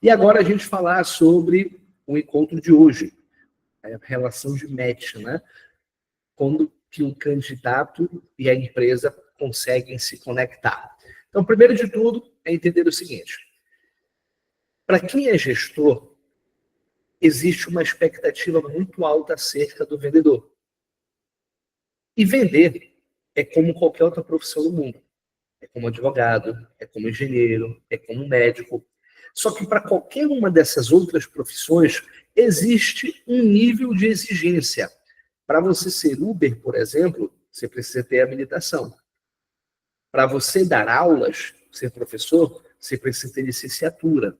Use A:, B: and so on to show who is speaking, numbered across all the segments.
A: E agora a gente falar sobre o encontro de hoje, a relação de match, né? Quando que o candidato e a empresa conseguem se conectar. Então, primeiro de tudo, é entender o seguinte. Para quem é gestor, existe uma expectativa muito alta acerca do vendedor. E vender é como qualquer outra profissão do mundo. É como advogado, é como engenheiro, é como médico. Só que para qualquer uma dessas outras profissões, existe um nível de exigência. Para você ser Uber, por exemplo, você precisa ter habilitação. Para você dar aulas, ser professor, você precisa ter licenciatura.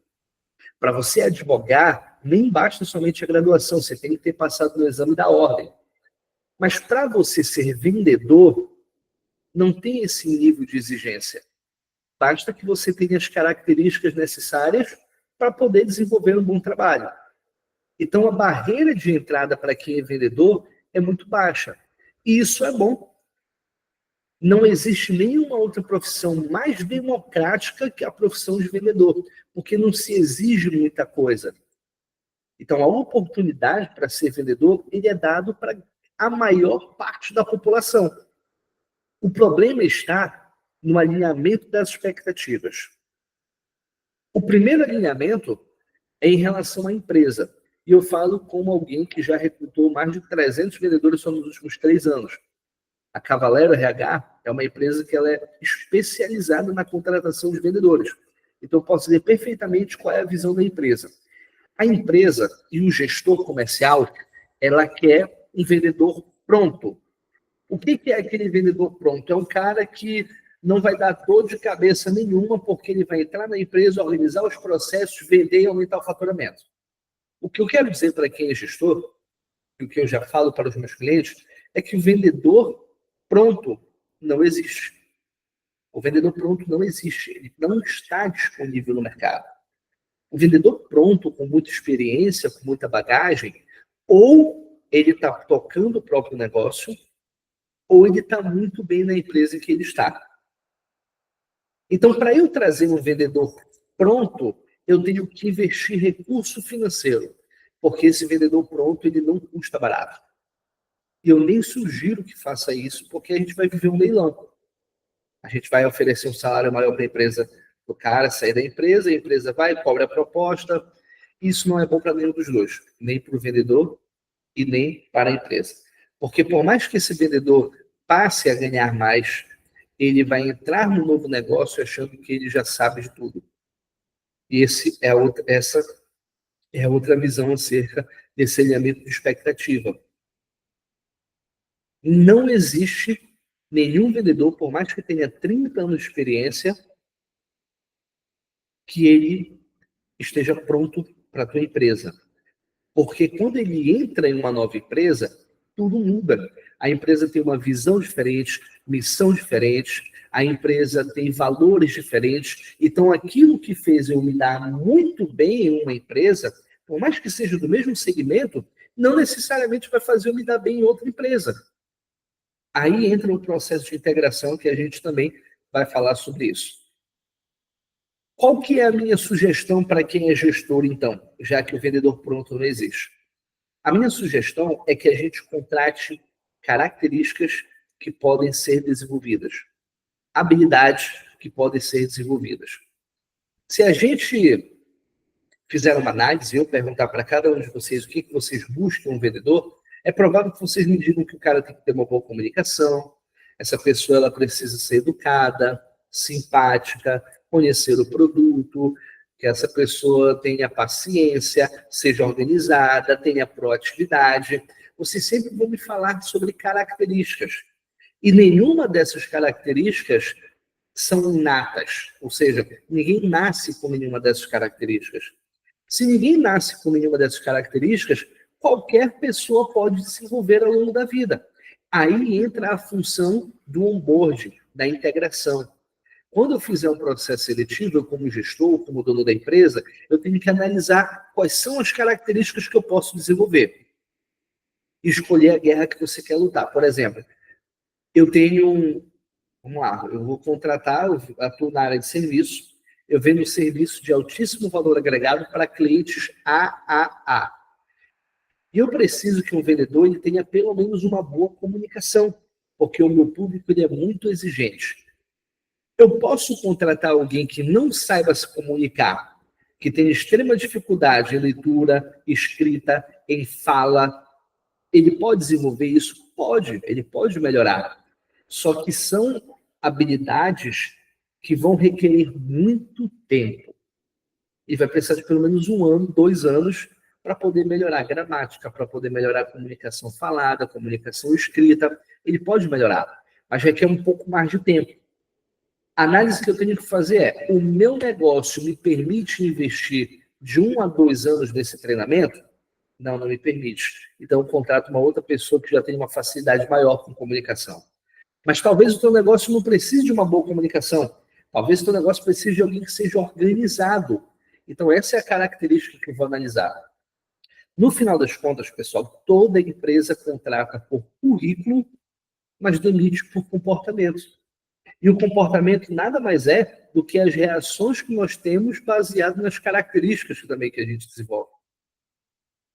A: Para você advogar, nem basta somente a graduação, você tem que ter passado no exame da ordem. Mas para você ser vendedor, não tem esse nível de exigência. Basta que você tenha as características necessárias para poder desenvolver um bom trabalho. Então, a barreira de entrada para quem é vendedor é muito baixa. E isso é bom. Não existe nenhuma outra profissão mais democrática que a profissão de vendedor, porque não se exige muita coisa. Então, a oportunidade para ser vendedor, ele é dado para a maior parte da população. O problema está no alinhamento das expectativas. O primeiro alinhamento é em relação à empresa. E eu falo como alguém que já recrutou mais de 300 vendedores só nos últimos 3 anos. A Cavalero RH é uma empresa que ela é especializada na contratação de vendedores. Então, eu posso dizer perfeitamente qual é a visão da empresa. A empresa e o gestor comercial, ela quer um vendedor pronto. O que é aquele vendedor pronto? É um cara que não vai dar dor de cabeça nenhuma, porque ele vai entrar na empresa, organizar os processos, vender e aumentar o faturamento. O que eu quero dizer para quem é gestor, e o que eu já falo para os meus clientes, é que o vendedor pronto não existe. O vendedor pronto não existe. Ele não está disponível no mercado. O vendedor pronto, com muita experiência, com muita bagagem, ou ele está tocando o próprio negócio, ou ele está muito bem na empresa em que ele está. Então, para eu trazer um vendedor pronto, eu tenho que investir recurso financeiro, porque esse vendedor pronto, ele não custa barato. E eu nem sugiro que faça isso, porque a gente vai viver um leilão. A gente vai oferecer um salário maior para a empresa, o cara sair da empresa, a empresa vai, cobra a proposta. Isso não é bom para nenhum dos dois, nem para o vendedor e nem para a empresa. Porque por mais que esse vendedor passe a ganhar mais, ele vai entrar no novo negócio achando que ele já sabe de tudo. E essa é outra visão acerca desse alinhamento de expectativa. Não existe nenhum vendedor, por mais que tenha 30 anos de experiência, que ele esteja pronto para a tua empresa. Porque quando ele entra em uma nova empresa, tudo muda. A empresa tem uma visão diferente, missão diferente, a empresa tem valores diferentes. Então, aquilo que fez eu me dar muito bem em uma empresa, por mais que seja do mesmo segmento, não necessariamente vai fazer eu me dar bem em outra empresa. Aí entra o processo de integração, que a gente também vai falar sobre isso. Qual que é a minha sugestão para quem é gestor, então, já que o vendedor pronto não existe? A minha sugestão é que a gente contrate características que podem ser desenvolvidas, habilidades que podem ser desenvolvidas. Se a gente fizer uma análise e eu perguntar para cada um de vocês o que vocês buscam em um vendedor, é provável que vocês me digam que o cara tem que ter uma boa comunicação, essa pessoa ela precisa ser educada, simpática, conhecer o produto, que essa pessoa tenha paciência, seja organizada, tenha proatividade. Vocês sempre vão me falar sobre características. E nenhuma dessas características são inatas. Ou seja, ninguém nasce com nenhuma dessas características. Se ninguém nasce com nenhuma dessas características, qualquer pessoa pode desenvolver ao longo da vida. Aí entra a função do onboarding, da integração. Quando eu fizer um processo seletivo, eu como gestor, como dono da empresa, eu tenho que analisar quais são as características que eu posso desenvolver. E escolher a guerra que você quer lutar. Por exemplo, eu tenho vamos lá, eu vou contratar, eu atuo na área de serviço, Eu vendo serviço de altíssimo valor agregado para clientes AAA. E eu preciso que um vendedor ele tenha pelo menos uma boa comunicação, porque o meu público ele é muito exigente. Eu posso contratar alguém que não saiba se comunicar, que tem extrema dificuldade em leitura, escrita, em fala. Ele pode desenvolver isso? Pode, ele pode melhorar. Só que são habilidades que vão requerer muito tempo. E vai precisar de pelo menos 1 ano, 2 anos, para poder melhorar a gramática, para poder melhorar a comunicação falada, a comunicação escrita. Ele pode melhorar, mas requer um pouco mais de tempo. A análise que eu tenho que fazer é: o meu negócio me permite investir de 1 a 2 anos nesse treinamento? Não, não me permite. Então, eu contrato uma outra pessoa que já tem uma facilidade maior com comunicação. Mas talvez o teu negócio não precise de uma boa comunicação. Talvez o teu negócio precise de alguém que seja organizado. Então, essa é a característica que eu vou analisar. No final das contas, pessoal, toda empresa contrata por currículo, mas demite por comportamento. E o comportamento nada mais é do que as reações que nós temos baseado nas características também que a gente desenvolve.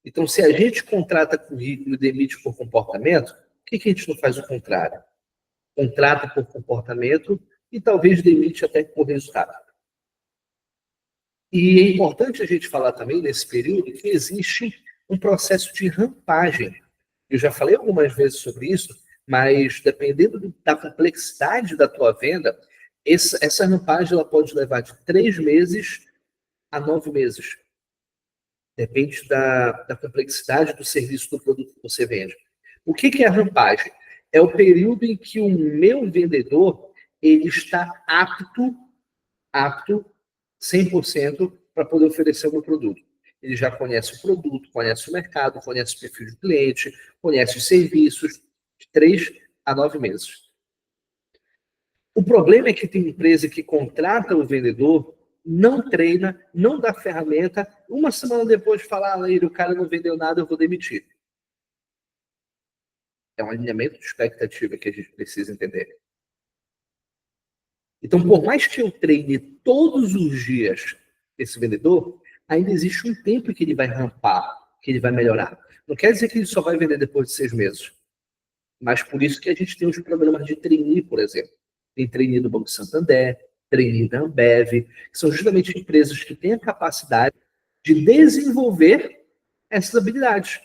A: Então, se a gente contrata currículo e demite por comportamento, por que a gente não faz o contrário? Contrata por comportamento e talvez demite até por resultado. E é importante a gente falar também, nesse período, que existe um processo de rampagem. Eu já falei algumas vezes sobre isso, mas dependendo da complexidade da tua venda, essa rampagem ela pode levar de 3 meses a 9 meses. Depende da complexidade do serviço do produto que você vende. O que é a rampagem? É o período em que o meu vendedor ele está apto 100% para poder oferecer o meu produto. Ele já conhece o produto, conhece o mercado, conhece o perfil do cliente, conhece os serviços, de 3 a 9 meses. O problema é que tem empresa que contrata o vendedor, não treina, não dá ferramenta, 1 semana depois fala, o cara não vendeu nada, eu vou demitir. É um alinhamento de expectativa que a gente precisa entender. Então, por mais que eu treine todos os dias esse vendedor, ainda existe um tempo que ele vai rampar, que ele vai melhorar. Não quer dizer que ele só vai vender depois de 6 meses. Mas por isso que a gente tem os programas de trainee, por exemplo. Tem trainee do Banco Santander, trainee da Ambev, que são justamente empresas que têm a capacidade de desenvolver essas habilidades.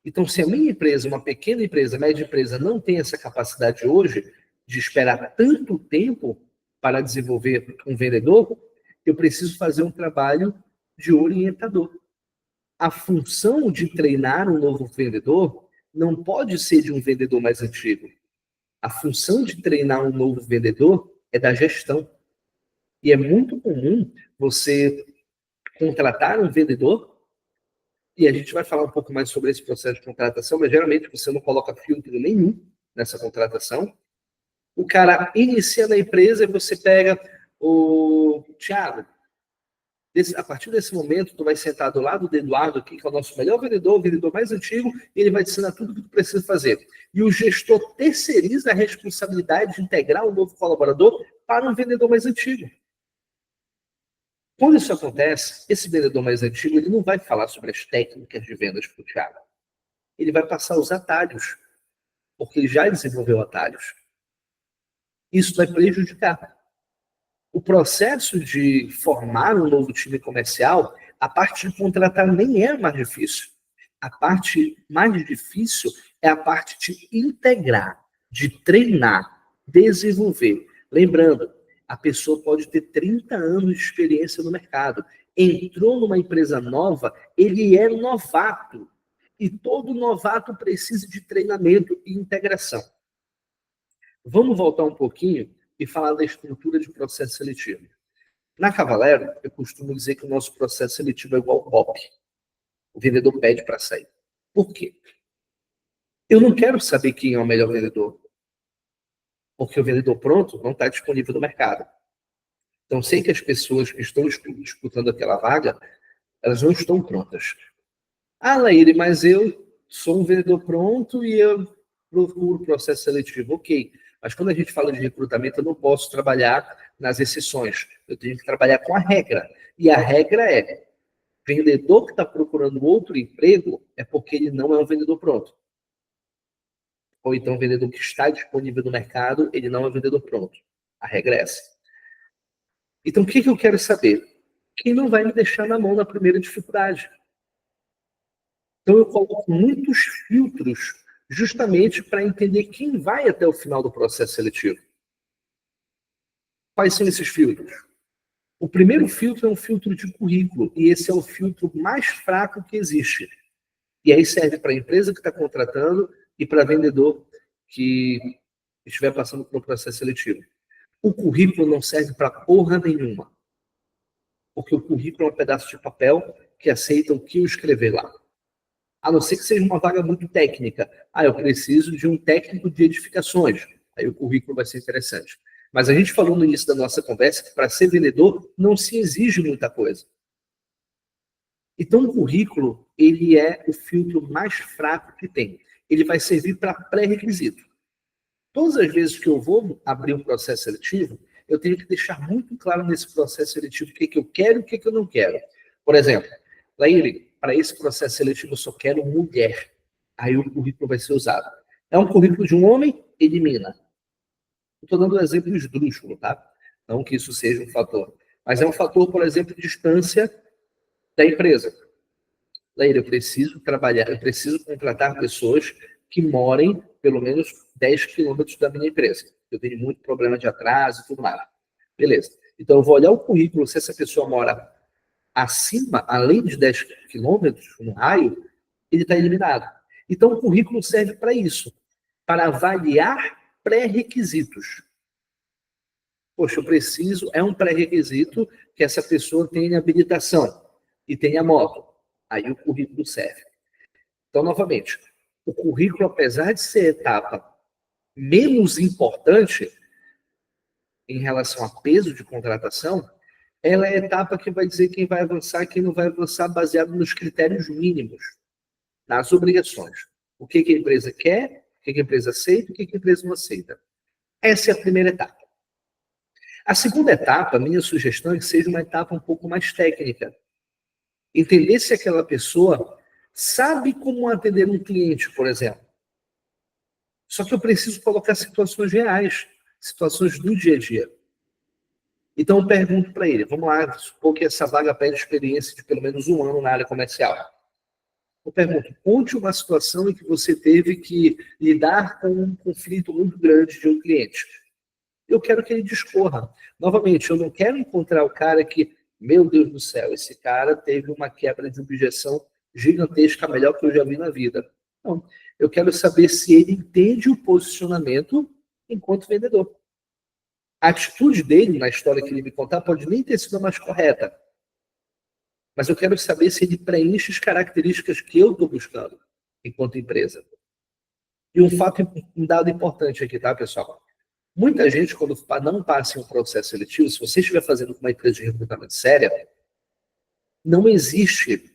A: Então, se a minha empresa, uma pequena empresa, média empresa, não tem essa capacidade hoje de esperar tanto tempo para desenvolver um vendedor, eu preciso fazer um trabalho de orientador. A função de treinar um novo vendedor não pode ser de um vendedor mais antigo. A função de treinar um novo vendedor é da gestão. E é muito comum você contratar um vendedor, e a gente vai falar um pouco mais sobre esse processo de contratação, mas geralmente você não coloca filtro nenhum nessa contratação. O cara inicia na empresa e você pega o Thiago. A partir desse momento, tu vai sentar do lado do Eduardo aqui, que é o nosso melhor vendedor, o vendedor mais antigo, e ele vai te ensinar tudo o que tu precisa fazer. E o gestor terceiriza a responsabilidade de integrar um novo colaborador para um vendedor mais antigo. Quando isso acontece, esse vendedor mais antigo ele não vai falar sobre as técnicas de vendas para o Thiago. Ele vai passar os atalhos, porque ele já desenvolveu atalhos. Isso vai prejudicar. O processo de formar um novo time comercial, a parte de contratar nem é mais difícil. A parte mais difícil é a parte de integrar, de treinar, desenvolver. Lembrando, a pessoa pode ter 30 anos de experiência no mercado. Entrou numa empresa nova, ele é novato. E todo novato precisa de treinamento e integração. Vamos voltar um pouquinho e falar da estrutura de processo seletivo. Na Cavalero, eu costumo dizer que o nosso processo seletivo é igual ao POP. O vendedor pede para sair. Por quê? Eu não quero saber quem é o melhor vendedor, porque o vendedor pronto não está disponível no mercado. Então, sei que as pessoas que estão disputando aquela vaga, elas não estão prontas. Ah, Laíre, mas eu sou um vendedor pronto e eu procuro o processo seletivo. Ok. Mas quando a gente fala de recrutamento, eu não posso trabalhar nas exceções. Eu tenho que trabalhar com a regra. E a regra é, vendedor que está procurando outro emprego é porque ele não é um vendedor pronto. Ou então um vendedor que está disponível no mercado, ele não é um vendedor pronto. A regra é essa. Então, o que eu quero saber? Quem não vai me deixar na mão na primeira dificuldade? Então, eu coloco muitos filtros justamente para entender quem vai até o final do processo seletivo. Quais são esses filtros? O primeiro filtro é um filtro de currículo, e esse é o filtro mais fraco que existe. E aí serve para a empresa que está contratando e para vendedor que estiver passando por um processo seletivo. O currículo não serve para porra nenhuma. Porque o currículo é um pedaço de papel que aceita o que eu escrever lá. A não ser que seja uma vaga muito técnica. Eu preciso de um técnico de edificações. Aí o currículo vai ser interessante. Mas a gente falou no início da nossa conversa que para ser vendedor não se exige muita coisa. Então o currículo, ele é o filtro mais fraco que tem. Ele vai servir para pré-requisito. Todas as vezes que eu vou abrir um processo seletivo, eu tenho que deixar muito claro nesse processo seletivo o que eu quero e o que eu não quero. Por exemplo, Laíre, para esse processo seletivo eu só quero mulher. Aí o currículo vai ser usado. É um currículo de um homem? Elimina. Estou dando um exemplo esdrúxulo, tá? Não que isso seja um fator. Mas é um fator, por exemplo, de distância da empresa. Laíre, eu preciso trabalhar, eu preciso contratar pessoas que morem pelo menos 10 quilômetros da minha empresa. Eu tenho muito problema de atraso e tudo mais. Beleza. Então, eu vou olhar o currículo, se essa pessoa mora acima, além de 10 quilômetros, no raio, ele está eliminado. Então, o currículo serve para isso, para avaliar pré-requisitos. Poxa, eu preciso, é um pré-requisito que essa pessoa tenha habilitação e tenha moto. Aí o currículo serve. Então, novamente, o currículo, apesar de ser a etapa menos importante em relação a peso de contratação, ela é a etapa que vai dizer quem vai avançar e quem não vai avançar baseado nos critérios mínimos, nas obrigações. O que a empresa quer, o que a empresa aceita e o que a empresa não aceita. Essa é a primeira etapa. A segunda etapa, minha sugestão é que seja uma etapa um pouco mais técnica. Entender se aquela pessoa sabe como atender um cliente, por exemplo. Só que eu preciso colocar situações reais, situações do dia a dia. Então eu pergunto para ele, vamos lá, supor que essa vaga pede experiência de pelo menos 1 ano na área comercial. Eu pergunto, conte uma situação em que você teve que lidar com um conflito muito grande de um cliente. Eu quero que ele discorra. Novamente, eu não quero encontrar o cara que, meu Deus do céu, esse cara teve uma quebra de objeção gigantesca, melhor que eu já vi na vida. Não. Eu quero saber se ele entende o posicionamento enquanto vendedor. A atitude dele, na história que ele me contar, pode nem ter sido a mais correta. Mas eu quero saber se ele preenche as características que eu estou buscando enquanto empresa. E um dado importante aqui, tá, pessoal? Muita gente, quando não passa em um processo seletivo, se você estiver fazendo com uma empresa de recrutamento séria, não existe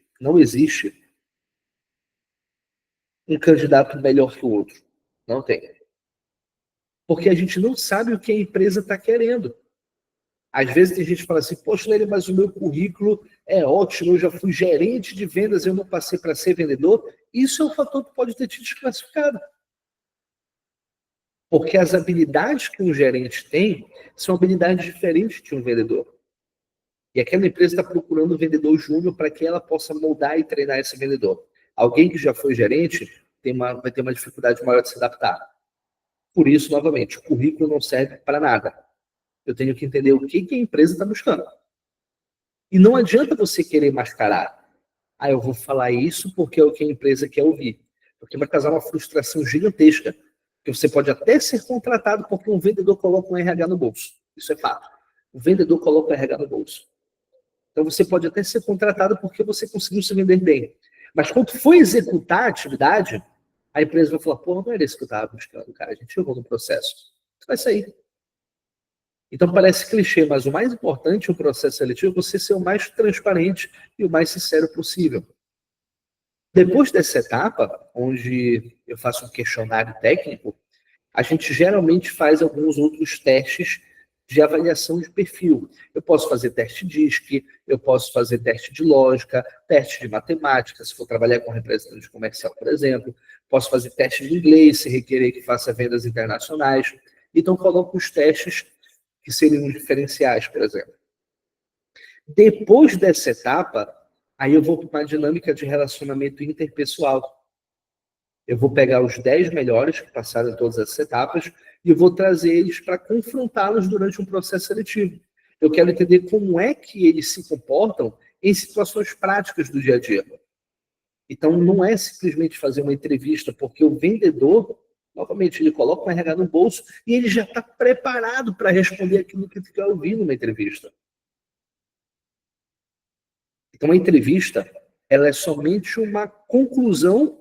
A: um candidato melhor que o outro. Não tem. Porque a gente não sabe o que a empresa está querendo. Às vezes tem gente que fala assim, poxa, Leila, mas o meu currículo é ótimo, eu já fui gerente de vendas, eu não passei para ser vendedor. Isso é um fator que pode ter te desclassificado. Porque as habilidades que um gerente tem são habilidades diferentes de um vendedor. E aquela empresa está procurando um vendedor júnior para que ela possa moldar e treinar esse vendedor. Alguém que já foi gerente vai ter uma dificuldade maior de se adaptar. Por isso, novamente, o currículo não serve para nada. Eu tenho que entender o que a empresa está buscando. E não adianta você querer mascarar. Eu vou falar isso porque é o que a empresa quer ouvir. Porque vai causar uma frustração gigantesca. Porque você pode até ser contratado porque um vendedor coloca um RH no bolso. Isso é fato. O vendedor coloca o RH no bolso. Então você pode até ser contratado porque você conseguiu se vender bem. Mas quando for executar a atividade, a empresa vai falar, pô, não era isso que eu estava buscando, cara. A gente chegou no processo. Você vai sair. Então parece clichê, mas o mais importante no processo seletivo é você ser o mais transparente e o mais sincero possível. Depois dessa etapa, onde eu faço um questionário técnico, a gente geralmente faz alguns outros testes de avaliação de perfil. Eu posso fazer teste DISC, eu posso fazer teste de lógica, teste de matemática, se for trabalhar com representante comercial, por exemplo. Posso fazer teste de inglês, se requerer que faça vendas internacionais. Então, coloco os testes que seriam os diferenciais, por exemplo. Depois dessa etapa, aí eu vou para uma dinâmica de relacionamento interpessoal. Eu vou pegar os 10 melhores que passaram em todas essas etapas e eu vou trazer eles para confrontá-los durante um processo seletivo. Eu quero entender como é que eles se comportam em situações práticas do dia a dia. Então, não é simplesmente fazer uma entrevista, porque o vendedor, novamente, ele coloca o RH no bolso e ele já está preparado para responder aquilo que tu quer ouvir numa entrevista. Então, a entrevista, ela é somente uma conclusão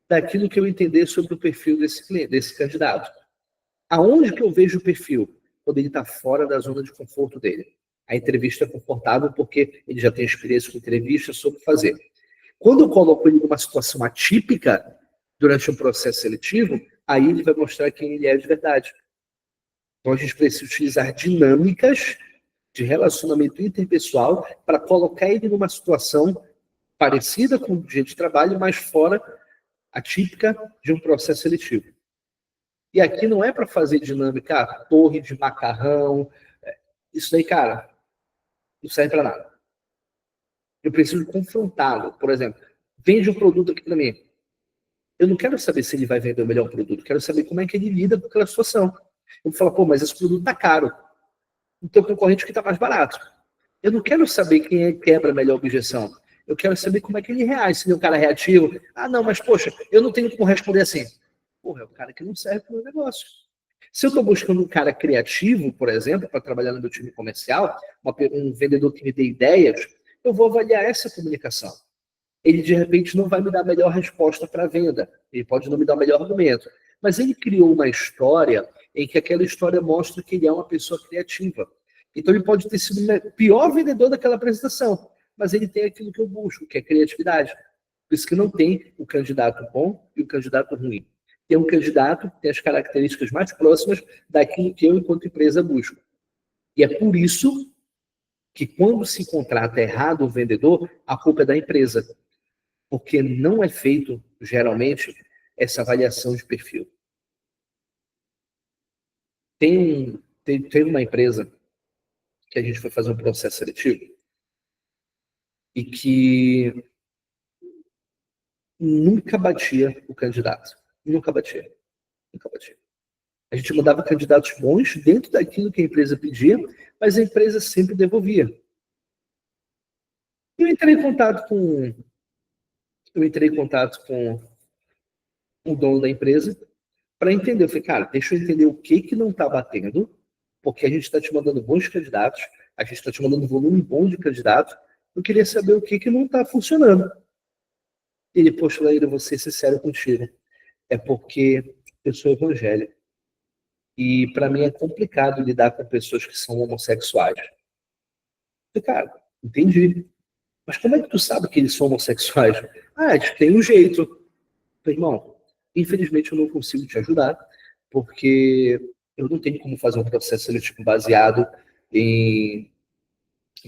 A: daquilo que eu entender sobre o perfil desse cliente, desse candidato. Aonde que eu vejo o perfil? Quando ele está fora da zona de conforto dele. A entrevista é confortável porque ele já tem experiência com entrevista sobre fazer. Quando eu coloco ele numa situação atípica durante um processo seletivo, aí ele vai mostrar quem ele é de verdade. Então a gente precisa utilizar dinâmicas de relacionamento interpessoal para colocar ele numa situação parecida com o dia de trabalho, mas fora atípica de um processo seletivo. E aqui não é para fazer dinâmica, torre de macarrão. Isso daí, cara, não serve para nada. Eu preciso confrontá-lo. Por exemplo, vende um produto aqui para mim. Eu não quero saber se ele vai vender o melhor produto. Quero saber como é que ele lida com aquela situação. Eu vou falar, pô, mas esse produto tá caro. O teu concorrente que está mais barato. Eu não quero saber quem é que quebra a melhor objeção. Eu quero saber como é que ele reage. Se ele é um cara reativo. Ah, não, mas poxa, eu não tenho como responder assim. Porra, é o cara que não serve para o meu negócio. Se eu estou buscando um cara criativo, por exemplo, para trabalhar no meu time comercial, um vendedor que me dê ideias, eu vou avaliar essa comunicação. Ele, de repente, não vai me dar a melhor resposta para a venda. Ele pode não me dar o melhor argumento. Mas ele criou uma história em que aquela história mostra que ele é uma pessoa criativa. Então, ele pode ter sido o pior vendedor daquela apresentação, mas ele tem aquilo que eu busco, que é criatividade. Por isso que não tem o candidato bom e o candidato ruim. Tem um candidato que tem as características mais próximas daquilo que eu, enquanto empresa, busco. E é por isso que, quando se contrata errado o vendedor, a culpa é da empresa. Porque não é feito, geralmente, essa avaliação de perfil. Tem uma empresa que a gente foi fazer um processo seletivo e que nunca batia o candidato. Nunca batia. Nunca batia. A gente mandava candidatos bons dentro daquilo que a empresa pedia, mas a empresa sempre devolvia. Eu entrei em contato com o dono da empresa para entender. Eu falei, cara, deixa eu entender o que não está batendo, porque a gente está te mandando bons candidatos, a gente está te mandando um volume bom de candidatos, eu queria saber o que não está funcionando. Ele, poxa, Laíra, eu vou ser sincero contigo, é porque eu sou evangélico. E para mim é complicado lidar com pessoas que são homossexuais. Eu falei, cara, entendi. Mas como é que tu sabe que eles são homossexuais? Ah, eles têm um jeito. Eu falei, irmão, infelizmente eu não consigo te ajudar, porque eu não tenho como fazer um processo seletivo baseado em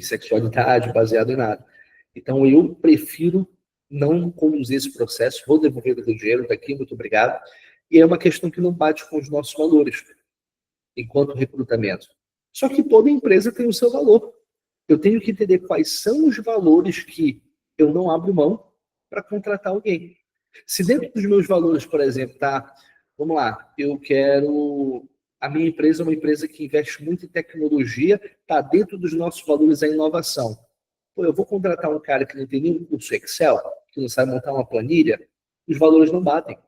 A: sexualidade, baseado em nada. Então eu prefiro não conduzir esse processo, vou devolver o dinheiro daqui, muito obrigado. E é uma questão que não bate com os nossos valores, enquanto recrutamento. Só que toda empresa tem o seu valor. Eu tenho que entender quais são os valores que eu não abro mão para contratar alguém. Se dentro dos meus valores, por exemplo, tá, vamos lá, a minha empresa é uma empresa que investe muito em tecnologia, tá dentro dos nossos valores a inovação. Pô, eu vou contratar um cara que não tem nenhum curso Excel, que não sabe montar uma planilha, os valores não batem.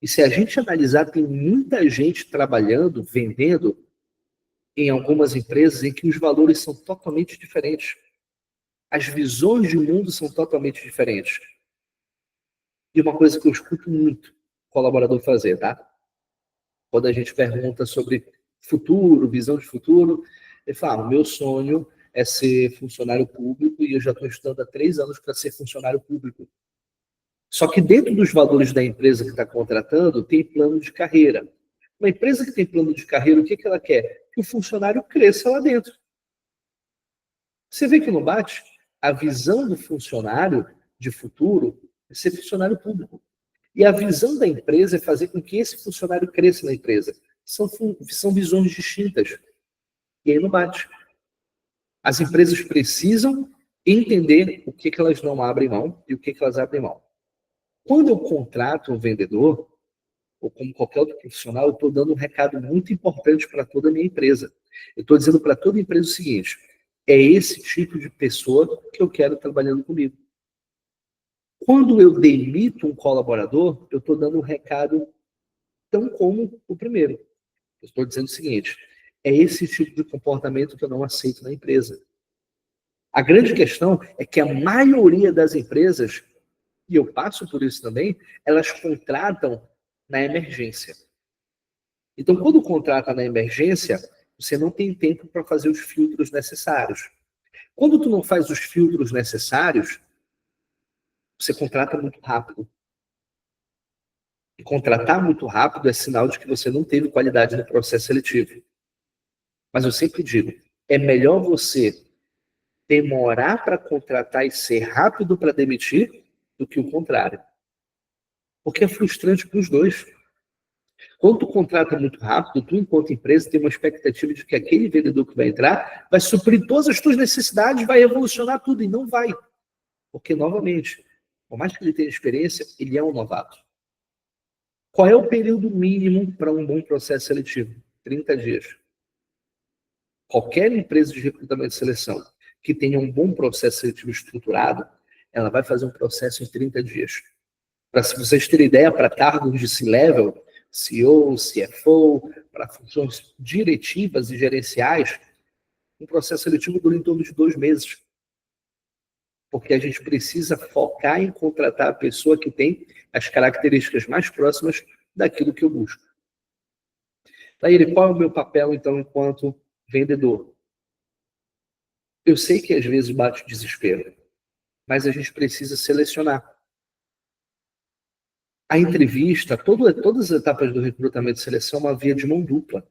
A: E se a gente analisar, tem muita gente trabalhando, vendendo, em algumas empresas em que os valores são totalmente diferentes. As visões de mundo são totalmente diferentes. E uma coisa que eu escuto muito colaborador fazer, tá? Quando a gente pergunta sobre futuro, visão de futuro, ele fala, o meu sonho é ser funcionário público e eu já estou estudando há 3 anos para ser funcionário público. Só que dentro dos valores da empresa que está contratando, tem plano de carreira. Uma empresa que tem plano de carreira, o que ela quer? que o funcionário cresça lá dentro. Você vê que no BAT, a visão do funcionário de futuro é ser funcionário público. E a visão da empresa é fazer com que esse funcionário cresça na empresa. São visões distintas. E aí não bate. As empresas precisam entender o que elas não abrem mão e o que elas abrem mão. Quando eu contrato um vendedor, ou como qualquer outro profissional, eu estou dando um recado muito importante para toda a minha empresa. Eu estou dizendo para toda a empresa o seguinte: é esse tipo de pessoa que eu quero trabalhando comigo. Quando eu demito um colaborador, eu estou dando um recado tão como o primeiro. Eu estou dizendo o seguinte: é esse tipo de comportamento que eu não aceito na empresa. A grande questão é que a maioria das empresas, e eu passo por isso também, elas contratam na emergência. Então, quando contrata na emergência, você não tem tempo para fazer os filtros necessários. Quando tu não faz os filtros necessários, você contrata muito rápido. E contratar muito rápido é sinal de que você não teve qualidade no processo seletivo. Mas eu sempre digo, é melhor você demorar para contratar e ser rápido para demitir do que o contrário. Porque é frustrante para os dois. Quando tu contrata muito rápido, tu, enquanto empresa, tem uma expectativa de que aquele vendedor que vai entrar vai suprir todas as tuas necessidades, vai revolucionar tudo, e não vai. Porque, novamente, por mais que ele tenha experiência, ele é um novato. Qual é o período mínimo para um bom processo seletivo? 30 dias. Qualquer empresa de recrutamento e seleção que tenha um bom processo seletivo estruturado, ela vai fazer um processo em 30 dias. Para vocês terem ideia, para cargos de C-Level, CEO, CFO, para funções diretivas e gerenciais, um processo seletivo dura em torno de 2 meses. Porque a gente precisa focar em contratar a pessoa que tem as características mais próximas daquilo que eu busco. Taíri, qual é o meu papel, então, enquanto vendedor? Eu sei que às vezes bate o desespero, mas a gente precisa selecionar. A entrevista, todas as etapas do recrutamento e seleção, é uma via de mão dupla.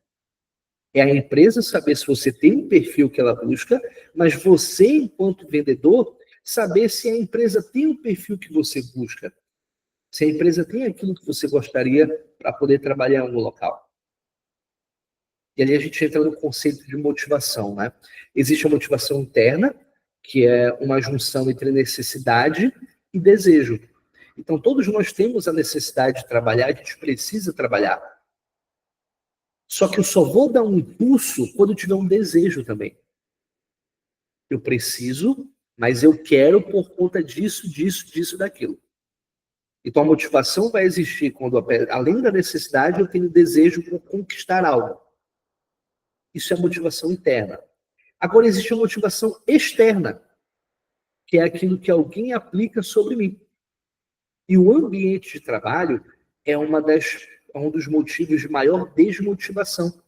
A: É a empresa saber se você tem um perfil que ela busca, mas você, enquanto vendedor, saber se a empresa tem o perfil que você busca. Se a empresa tem aquilo que você gostaria para poder trabalhar em algum local. E ali a gente entra no conceito de motivação, né? Existe a motivação interna, que é uma junção entre necessidade e desejo. Então, todos nós temos a necessidade de trabalhar, a gente precisa trabalhar. Só que eu só vou dar um impulso quando eu tiver um desejo também. Eu preciso, mas eu quero por conta disso, disso, daquilo. Então, a motivação vai existir quando, além da necessidade, eu tenho desejo por conquistar algo. Isso é motivação interna. Agora, existe a motivação externa, que é aquilo que alguém aplica sobre mim. E o ambiente de trabalho é um dos motivos de maior desmotivação.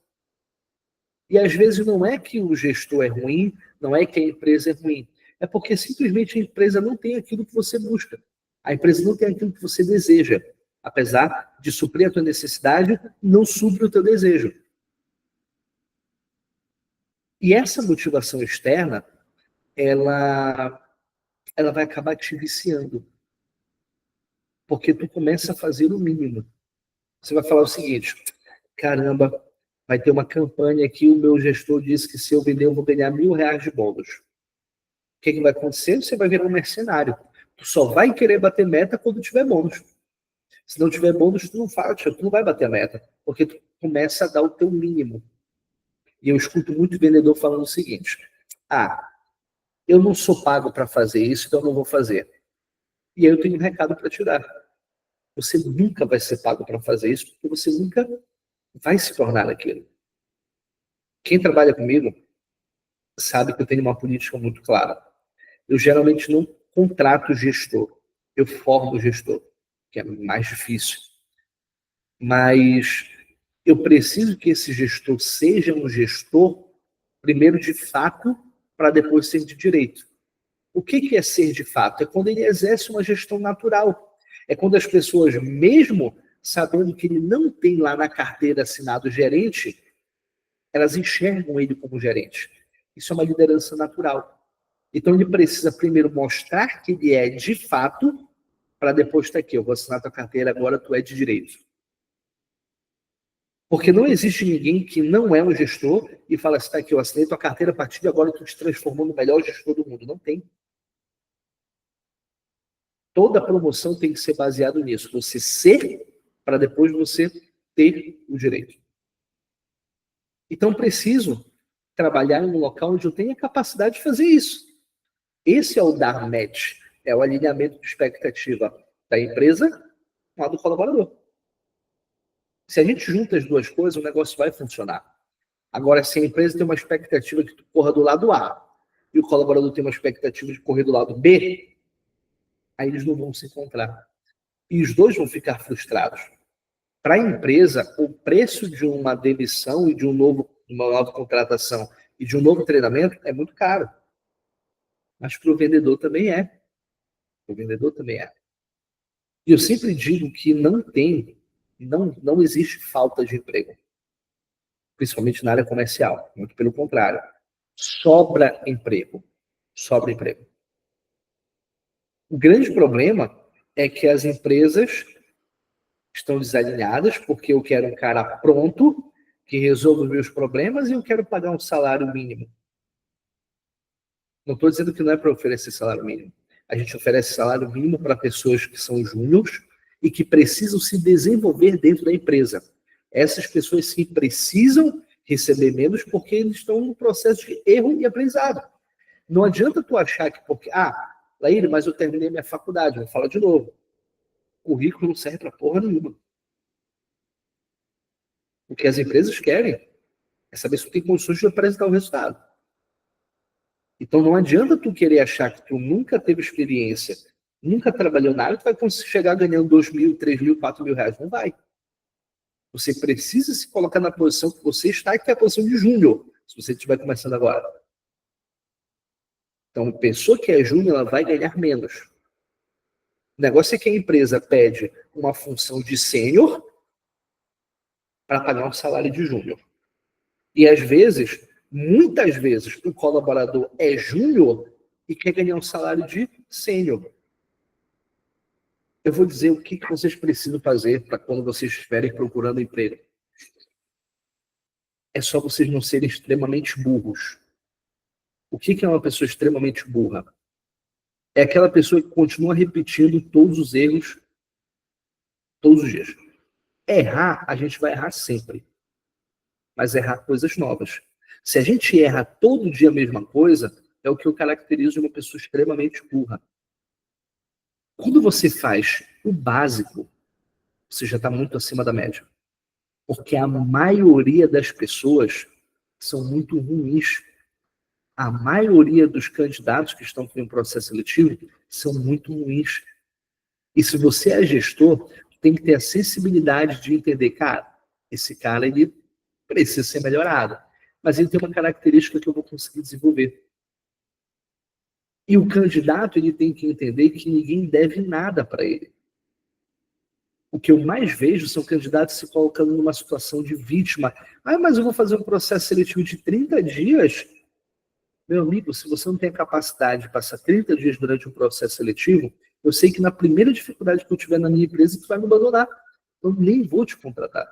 A: E às vezes não é que o gestor é ruim, não é que a empresa é ruim. É porque simplesmente a empresa não tem aquilo que você busca. A empresa não tem aquilo que você deseja. Apesar de suprir a tua necessidade, não supre o teu desejo. E essa motivação externa, ela vai acabar te viciando. Porque tu começa a fazer o mínimo. Você vai falar o seguinte: caramba, vai ter uma campanha aqui, o meu gestor disse que se eu vender eu vou ganhar R$1.000 de bônus. O que vai acontecer? Você vai virar um mercenário. Tu só vai querer bater meta quando tiver bônus. Se não tiver bônus, tu não vai bater a meta, porque tu começa a dar o teu mínimo. E eu escuto muito vendedor falando o seguinte: eu não sou pago para fazer isso, então eu não vou fazer. E aí eu tenho um recado para te dar. Você nunca vai ser pago para fazer isso, porque você nunca vai se tornar aquilo. Quem trabalha comigo sabe que eu tenho uma política muito clara. Eu geralmente não contrato gestor, eu formo gestor, que é mais difícil. Mas eu preciso que esse gestor seja um gestor, primeiro de fato, para depois ser de direito. O que é ser de fato? É quando ele exerce uma gestão natural. É quando as pessoas, mesmo sabendo que ele não tem lá na carteira assinado gerente, elas enxergam ele como gerente. Isso é uma liderança natural. Então ele precisa primeiro mostrar que ele é de fato, para depois estar aqui, eu vou assinar tua carteira, agora tu é de direito. Porque não existe ninguém que não é um gestor e fala assim, tá aqui, eu assinei tua carteira, a partir de agora tu te transformou no melhor gestor do mundo. Não tem. Toda promoção tem que ser baseada nisso. Você ser, para depois você ter o direito. Então, preciso trabalhar em um local onde eu tenha capacidade de fazer isso. Esse é o dar match, é o alinhamento de expectativa da empresa com a do colaborador. Se a gente junta as duas coisas, o negócio vai funcionar. Agora, se a empresa tem uma expectativa que tu corra do lado A e o colaborador tem uma expectativa de correr do lado B, aí eles não vão se encontrar. E os dois vão ficar frustrados. Para a empresa, o preço de uma demissão e de uma nova contratação e de um novo treinamento é muito caro. Mas para o vendedor também é. O vendedor também é. E eu sempre digo que não existe falta de emprego. Principalmente na área comercial. Muito pelo contrário. Sobra emprego. Sobra emprego. O grande problema é que as empresas estão desalinhadas porque eu quero um cara pronto que resolva os meus problemas e eu quero pagar um salário mínimo. Não estou dizendo que não é para oferecer salário mínimo. A gente oferece salário mínimo para pessoas que são júniores e que precisam se desenvolver dentro da empresa. Essas pessoas sim precisam receber menos porque eles estão no processo de erro e aprendizado. Não adianta tu achar que porque... Laíre, mas eu terminei minha faculdade. Vou falar de novo. O currículo não serve para porra nenhuma. O que as empresas querem é saber se tu tem condições de apresentar o resultado. Então não adianta tu querer achar que tu nunca teve experiência, nunca trabalhou na área, tu vai chegar ganhando 2 mil, 3 mil, 4 mil reais. Não vai. Você precisa se colocar na posição que você está, que é a posição de júnior, se você estiver começando agora. Então, a pessoa que é júnior, ela vai ganhar menos. O negócio é que a empresa pede uma função de sênior para pagar um salário de júnior. E às vezes, muitas vezes, o colaborador é júnior e quer ganhar um salário de sênior. Eu vou dizer o que vocês precisam fazer para quando vocês estiverem procurando emprego. É só vocês não serem extremamente burros. O que é uma pessoa extremamente burra? É aquela pessoa que continua repetindo todos os erros todos os dias. Errar, a gente vai errar sempre. Mas errar coisas novas. Se a gente erra todo dia a mesma coisa, é o que eu caracterizo de uma pessoa extremamente burra. Quando você faz o básico, você já está muito acima da média. Porque a maioria das pessoas são muito ruins. A maioria dos candidatos que estão em um processo seletivo são muito ruins. E se você é gestor, tem que ter a sensibilidade de entender, cara, esse cara ele precisa ser melhorado. Mas ele tem uma característica que eu vou conseguir desenvolver. E o candidato ele tem que entender que ninguém deve nada para ele. O que eu mais vejo são candidatos se colocando numa situação de vítima. Mas eu vou fazer um processo seletivo de 30 dias. Meu amigo, se você não tem a capacidade de passar 30 dias durante um processo seletivo, eu sei que na primeira dificuldade que eu tiver na minha empresa, tu vai me abandonar. Eu nem vou te contratar.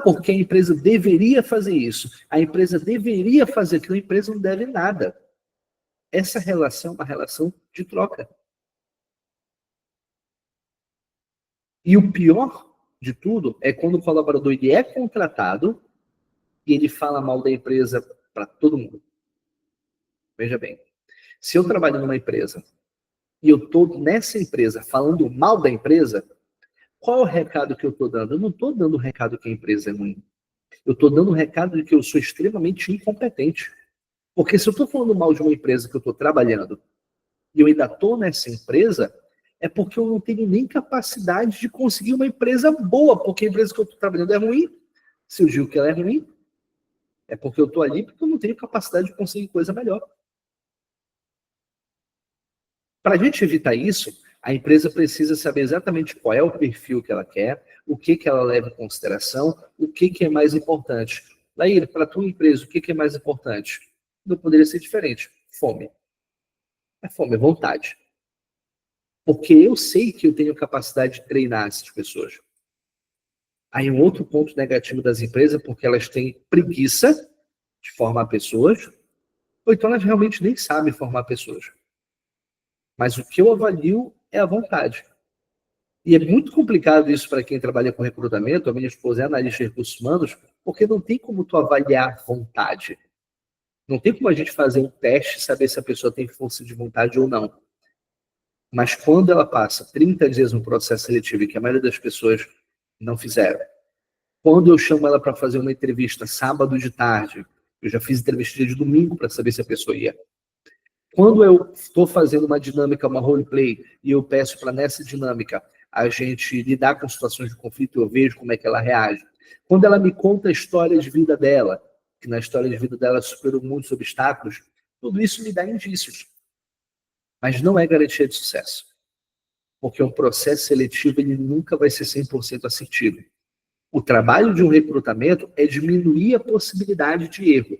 A: Porque a empresa deveria fazer isso. A empresa deveria fazer aquilo. A empresa não deve nada. Essa relação é uma relação de troca. E o pior de tudo é quando o colaborador ele é contratado e ele fala mal da empresa para todo mundo. Veja bem, se eu trabalho numa empresa e eu estou nessa empresa falando mal da empresa, qual é o recado que eu estou dando? Eu não estou dando o recado que a empresa é ruim. Eu estou dando o recado de que eu sou extremamente incompetente. Porque se eu estou falando mal de uma empresa que eu estou trabalhando e eu ainda estou nessa empresa, é porque eu não tenho nem capacidade de conseguir uma empresa boa, porque a empresa que eu estou trabalhando é ruim. Se eu digo que ela é ruim, é porque eu estou ali porque eu não tenho capacidade de conseguir coisa melhor. Para a gente evitar isso, A empresa precisa saber exatamente qual é o perfil que ela quer, o que ela leva em consideração, o que é mais importante. Laíra, para a tua empresa, o que é mais importante? Não poderia ser diferente. Fome. É fome, é vontade. Porque eu sei que eu tenho capacidade de treinar essas pessoas. Aí um outro ponto negativo das empresas é porque elas têm preguiça de formar pessoas, ou então elas realmente nem sabem formar pessoas. Mas o que eu avalio é a vontade. E é muito complicado isso para quem trabalha com recrutamento. A minha esposa é analista de recursos humanos, porque não tem como tu avaliar vontade. Não tem como a gente fazer um teste e saber se a pessoa tem força de vontade ou não. Mas quando ela passa 30 dias no processo seletivo, e que a maioria das pessoas não fizeram, quando eu chamo ela para fazer uma entrevista sábado de tarde, eu já fiz entrevista de domingo para saber se a pessoa ia. Quando eu estou fazendo uma dinâmica, uma roleplay, e eu peço para nessa dinâmica a gente lidar com situações de conflito, eu vejo como é que ela reage. Quando ela me conta a história de vida dela, que na história de vida dela superou muitos obstáculos, tudo isso me dá indícios. Mas não é garantia de sucesso. Porque um processo seletivo ele nunca vai ser 100% assertivo. O trabalho de um recrutamento é diminuir a possibilidade de erro.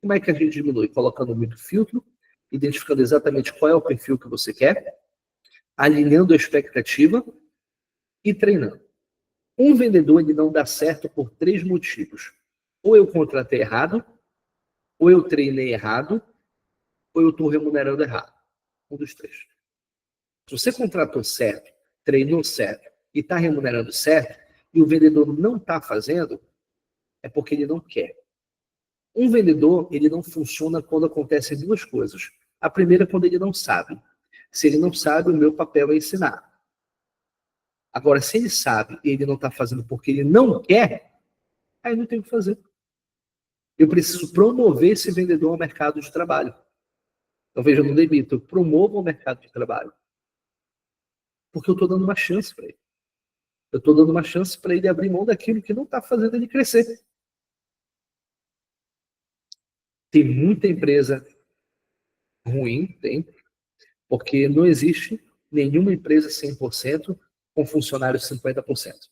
A: Como é que a gente diminui? Colocando muito filtro, identificando exatamente qual é o perfil que você quer, alinhando a expectativa e treinando. Um vendedor ele não dá certo por 3 motivos. Ou eu contratei errado, ou eu treinei errado, ou eu estou remunerando errado. Um dos 3. Se você contratou certo, treinou certo e está remunerando certo, e o vendedor não está fazendo, é porque ele não quer. Um vendedor, ele não funciona quando acontecem 2 coisas. A primeira é quando ele não sabe. Se ele não sabe, o meu papel é ensinar. Agora, se ele sabe e ele não está fazendo porque ele não quer, aí não tem o que fazer. Eu preciso promover esse vendedor ao mercado de trabalho. Então, veja, eu não demito, eu promovo o mercado de trabalho. Porque eu estou dando uma chance para ele. Eu estou dando uma chance para ele abrir mão daquilo que não está fazendo ele crescer. Tem muita empresa ruim, tem, porque não existe nenhuma empresa 100% com funcionários 50%.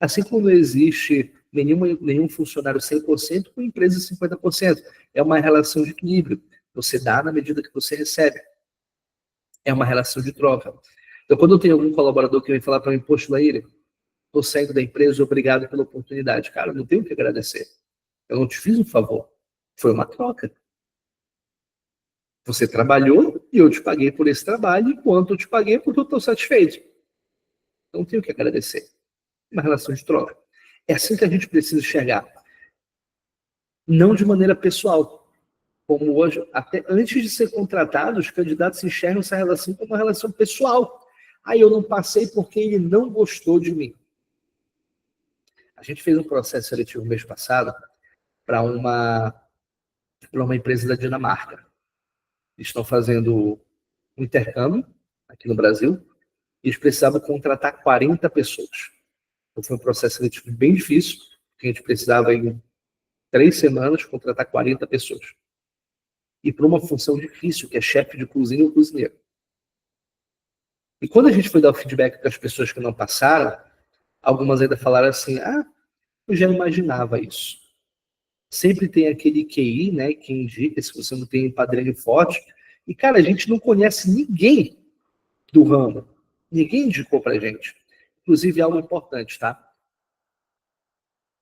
A: Assim como não existe nenhum funcionário 100% com empresa 50%. É uma relação de equilíbrio. Você dá na medida que você recebe. É uma relação de troca. Então, quando eu tenho algum colaborador que vem falar para mim, poxa, Laíra, estou saindo da empresa, obrigado pela oportunidade. Cara, não tenho o que agradecer. Eu não te fiz um favor. Foi uma troca. Você trabalhou e eu te paguei por esse trabalho, e quanto eu te paguei porque eu estou satisfeito. Eu não tenho o que agradecer. Uma relação de troca. É assim que a gente precisa enxergar. Não de maneira pessoal. Como hoje, até antes de ser contratado, os candidatos enxergam essa relação como uma relação pessoal. Aí eu não passei porque ele não gostou de mim. A gente fez um processo seletivo mês passado para uma empresa da Dinamarca. Eles estão fazendo um intercâmbio aqui no Brasil e eles precisavam contratar 40 pessoas. Então foi um processo seletivo bem difícil, porque a gente precisava, em 3 semanas, contratar 40 pessoas. E para uma função difícil, que é chefe de cozinha ou cozinheiro. E quando a gente foi dar o feedback para as pessoas que não passaram, algumas ainda falaram assim, eu já imaginava isso. Sempre tem aquele QI, né, que indica se você não tem padrinho forte. E, cara, a gente não conhece ninguém do ramo. Ninguém indicou pra gente. Inclusive, algo importante, tá?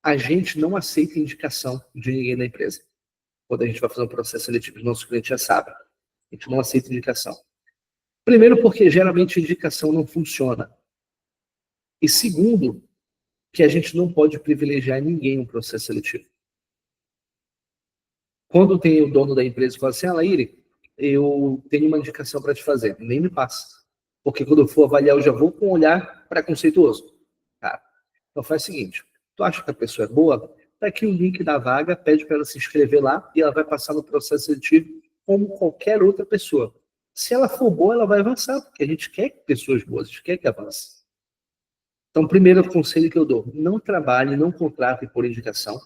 A: A gente não aceita indicação de ninguém na empresa. Quando a gente vai fazer um processo seletivo, o nosso cliente já sabe. A gente não aceita indicação. Primeiro, porque geralmente a indicação não funciona. E segundo, que a gente não pode privilegiar ninguém no processo seletivo. Quando tem o dono da empresa e fala assim, Laíra, eu tenho uma indicação para te fazer, nem me passa. Porque quando eu for avaliar, eu já vou com um olhar preconceituoso. Tá? Então faz o seguinte, tu acha que a pessoa é boa? Tá aqui o link da vaga, pede para ela se inscrever lá e ela vai passar no processo seletivo como qualquer outra pessoa. Se ela for boa, ela vai avançar, porque a gente quer pessoas boas, a gente quer que avance. Então, primeiro conselho que eu dou, não trabalhe, não contrate por indicação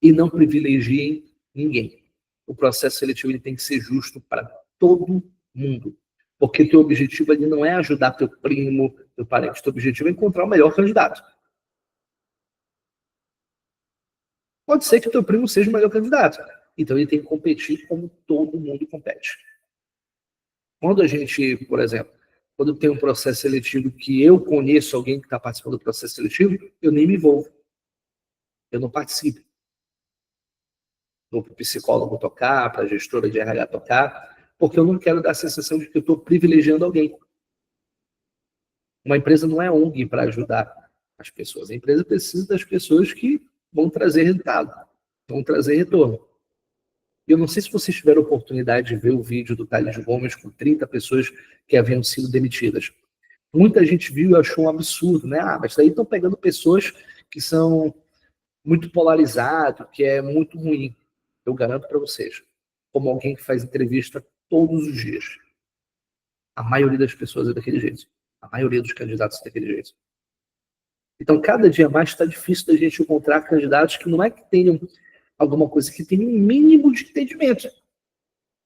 A: e não privilegiem ninguém. O processo seletivo ele tem que ser justo para todo mundo. Porque teu objetivo ali não é ajudar teu primo, teu parente. Teu objetivo é encontrar o melhor candidato. Pode ser que teu primo seja o melhor candidato. Então ele tem que competir como todo mundo compete. Quando a gente, por exemplo, quando tem um processo seletivo que eu conheço alguém que está participando do processo seletivo, eu nem me envolvo. Eu não participo. Vou para o psicólogo tocar, para a gestora de RH tocar, porque eu não quero dar a sensação de que eu estou privilegiando alguém. Uma empresa não é ONG para ajudar as pessoas. A empresa precisa das pessoas que vão trazer resultado, vão trazer retorno. Eu não sei se vocês tiveram a oportunidade de ver o vídeo do Thales Gomes com 30 pessoas que haviam sido demitidas. Muita gente viu e achou um absurdo, né? Ah, mas daí estão pegando pessoas que são muito polarizadas, que é muito ruim. Eu garanto para vocês, como alguém que faz entrevista todos os dias, a maioria das pessoas é daquele jeito. A maioria dos candidatos é daquele jeito. Então, cada dia mais está difícil da gente encontrar candidatos que não é que tenham alguma coisa, que tenham um mínimo de entendimento.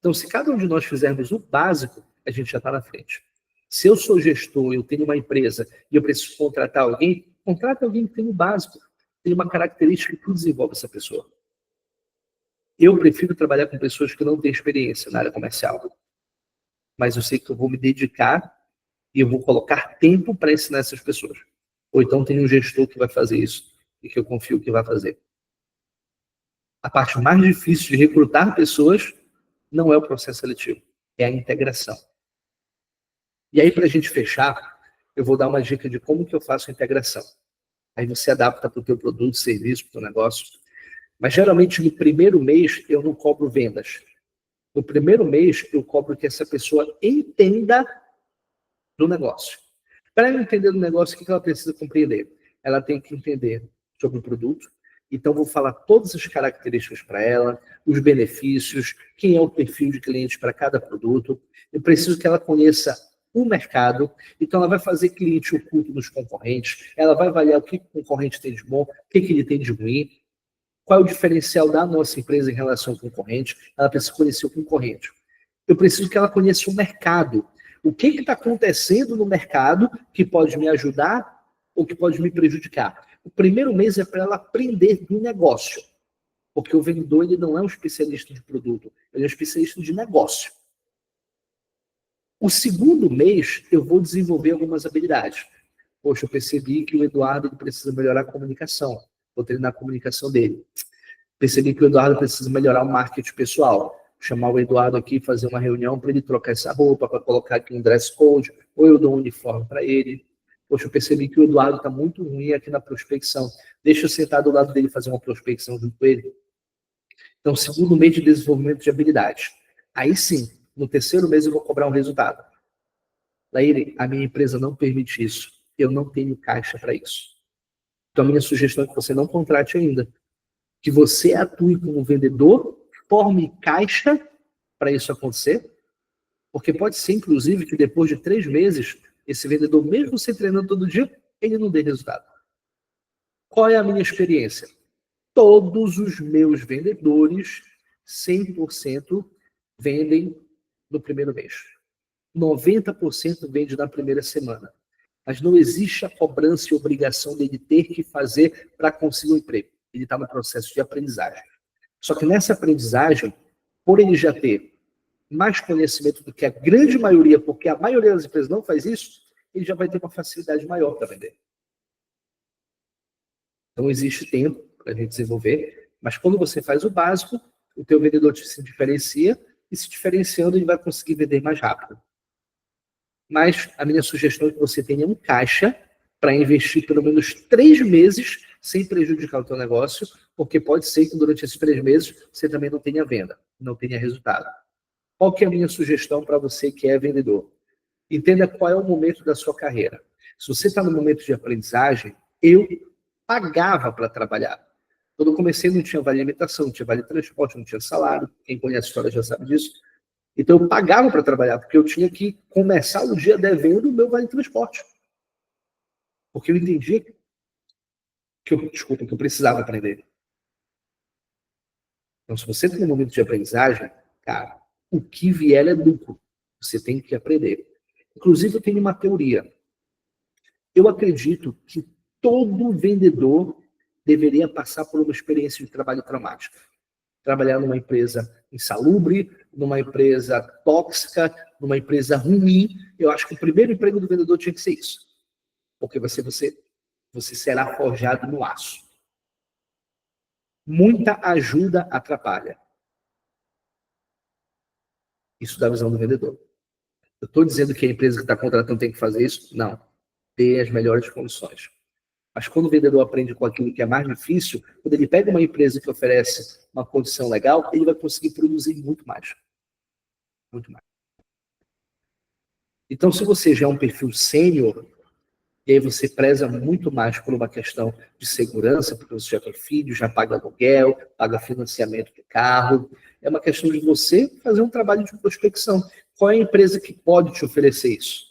A: Então, se cada um de nós fizermos o básico, a gente já está na frente. Se eu sou gestor, eu tenho uma empresa e eu preciso contratar alguém, contrata alguém que tem o básico, tem uma característica que desenvolve essa pessoa. Eu prefiro trabalhar com pessoas que não têm experiência na área comercial, mas eu sei que eu vou me dedicar e eu vou colocar tempo para ensinar essas pessoas. Ou então tem um gestor que vai fazer isso e que eu confio que vai fazer. A parte mais difícil de recrutar pessoas não é o processo seletivo, é a integração. E aí, para a gente fechar, eu vou dar uma dica de como que eu faço a integração. Aí você adapta para o teu produto, serviço, para o teu negócio. Mas, geralmente, no primeiro mês, eu não cobro vendas. No primeiro mês, eu cobro que essa pessoa entenda do negócio. Para ela entender do negócio, o que ela precisa compreender? Ela tem que entender sobre o produto. Então, vou falar todas as características para ela, os benefícios, quem é o perfil de cliente para cada produto. Eu preciso que ela conheça o mercado. Então, ela vai fazer cliente oculto nos concorrentes. Ela vai avaliar o que o concorrente tem de bom, o que ele tem de ruim. Qual é o diferencial da nossa empresa em relação ao concorrente? Ela precisa conhecer o concorrente. Eu preciso que ela conheça o mercado. O que está acontecendo no mercado que pode me ajudar ou que pode me prejudicar? O primeiro mês é para ela aprender do negócio. Porque o vendedor ele não é um especialista de produto, ele é um especialista de negócio. O segundo mês, eu vou desenvolver algumas habilidades. Poxa, eu percebi que o Eduardo precisa melhorar a comunicação. Vou treinar a comunicação dele. Percebi que o Eduardo precisa melhorar o marketing pessoal. Chamar o Eduardo aqui, fazer uma reunião para ele trocar essa roupa, para colocar aqui um dress code, ou eu dou um uniforme para ele. Poxa, eu percebi que o Eduardo está muito ruim aqui na prospecção. Deixa eu sentar do lado dele e fazer uma prospecção junto com ele. Então, segundo mês de desenvolvimento de habilidades. Aí sim, no terceiro mês eu vou cobrar um resultado. Laíre, a minha empresa não permite isso. Eu não tenho caixa para isso. Então, a minha sugestão é que você não contrate ainda. Que você atue como vendedor, forme caixa para isso acontecer, porque pode ser, inclusive, que depois de 3 meses, esse vendedor, mesmo se treinando todo dia, ele não dê resultado. Qual é a minha experiência? Todos os meus vendedores, 100%, vendem no primeiro mês. 90% vende na primeira semana. Mas não existe a cobrança e obrigação dele ter que fazer para conseguir um emprego. Ele está no processo de aprendizagem. Só que nessa aprendizagem, por ele já ter mais conhecimento do que a grande maioria, porque a maioria das empresas não faz isso, ele já vai ter uma facilidade maior para vender. Então existe tempo para a gente desenvolver, mas quando você faz o básico, o teu vendedor se diferencia, e se diferenciando ele vai conseguir vender mais rápido. Mas a minha sugestão é que você tenha um caixa para investir pelo menos 3 meses sem prejudicar o teu negócio, porque pode ser que durante esses 3 meses você também não tenha venda, não tenha resultado. Qual que é a minha sugestão para você que é vendedor? Entenda qual é o momento da sua carreira. Se você está no momento de aprendizagem, eu pagava para trabalhar. Quando eu comecei não tinha vale alimentação, não tinha vale transporte, não tinha salário. Quem conhece a história já sabe disso. Então eu pagava para trabalhar, porque eu tinha que começar o dia devendo o meu vale transporte. Porque eu entendi que eu precisava aprender. Então, se você tem um momento de aprendizagem, cara, o que vier é lucro. Você tem que aprender. Inclusive, eu tenho uma teoria. Eu acredito que todo vendedor deveria passar por uma experiência de trabalho traumática. Trabalhar numa empresa insalubre, numa empresa tóxica, numa empresa ruim. Eu acho que o primeiro emprego do vendedor tinha que ser isso. Porque você será forjado no aço. Muita ajuda atrapalha. Isso dá a visão do vendedor. Eu estou dizendo que a empresa que está contratando tem que fazer isso? Não. Dê as melhores condições. Mas quando o vendedor aprende com aquilo que é mais difícil, quando ele pega uma empresa que oferece uma condição legal, ele vai conseguir produzir muito mais. Muito mais. Então, se você já é um perfil sênior, e aí você preza muito mais por uma questão de segurança, porque você já tem filho, já paga aluguel, paga financiamento do carro. É uma questão de você fazer um trabalho de prospecção. Qual é a empresa que pode te oferecer isso?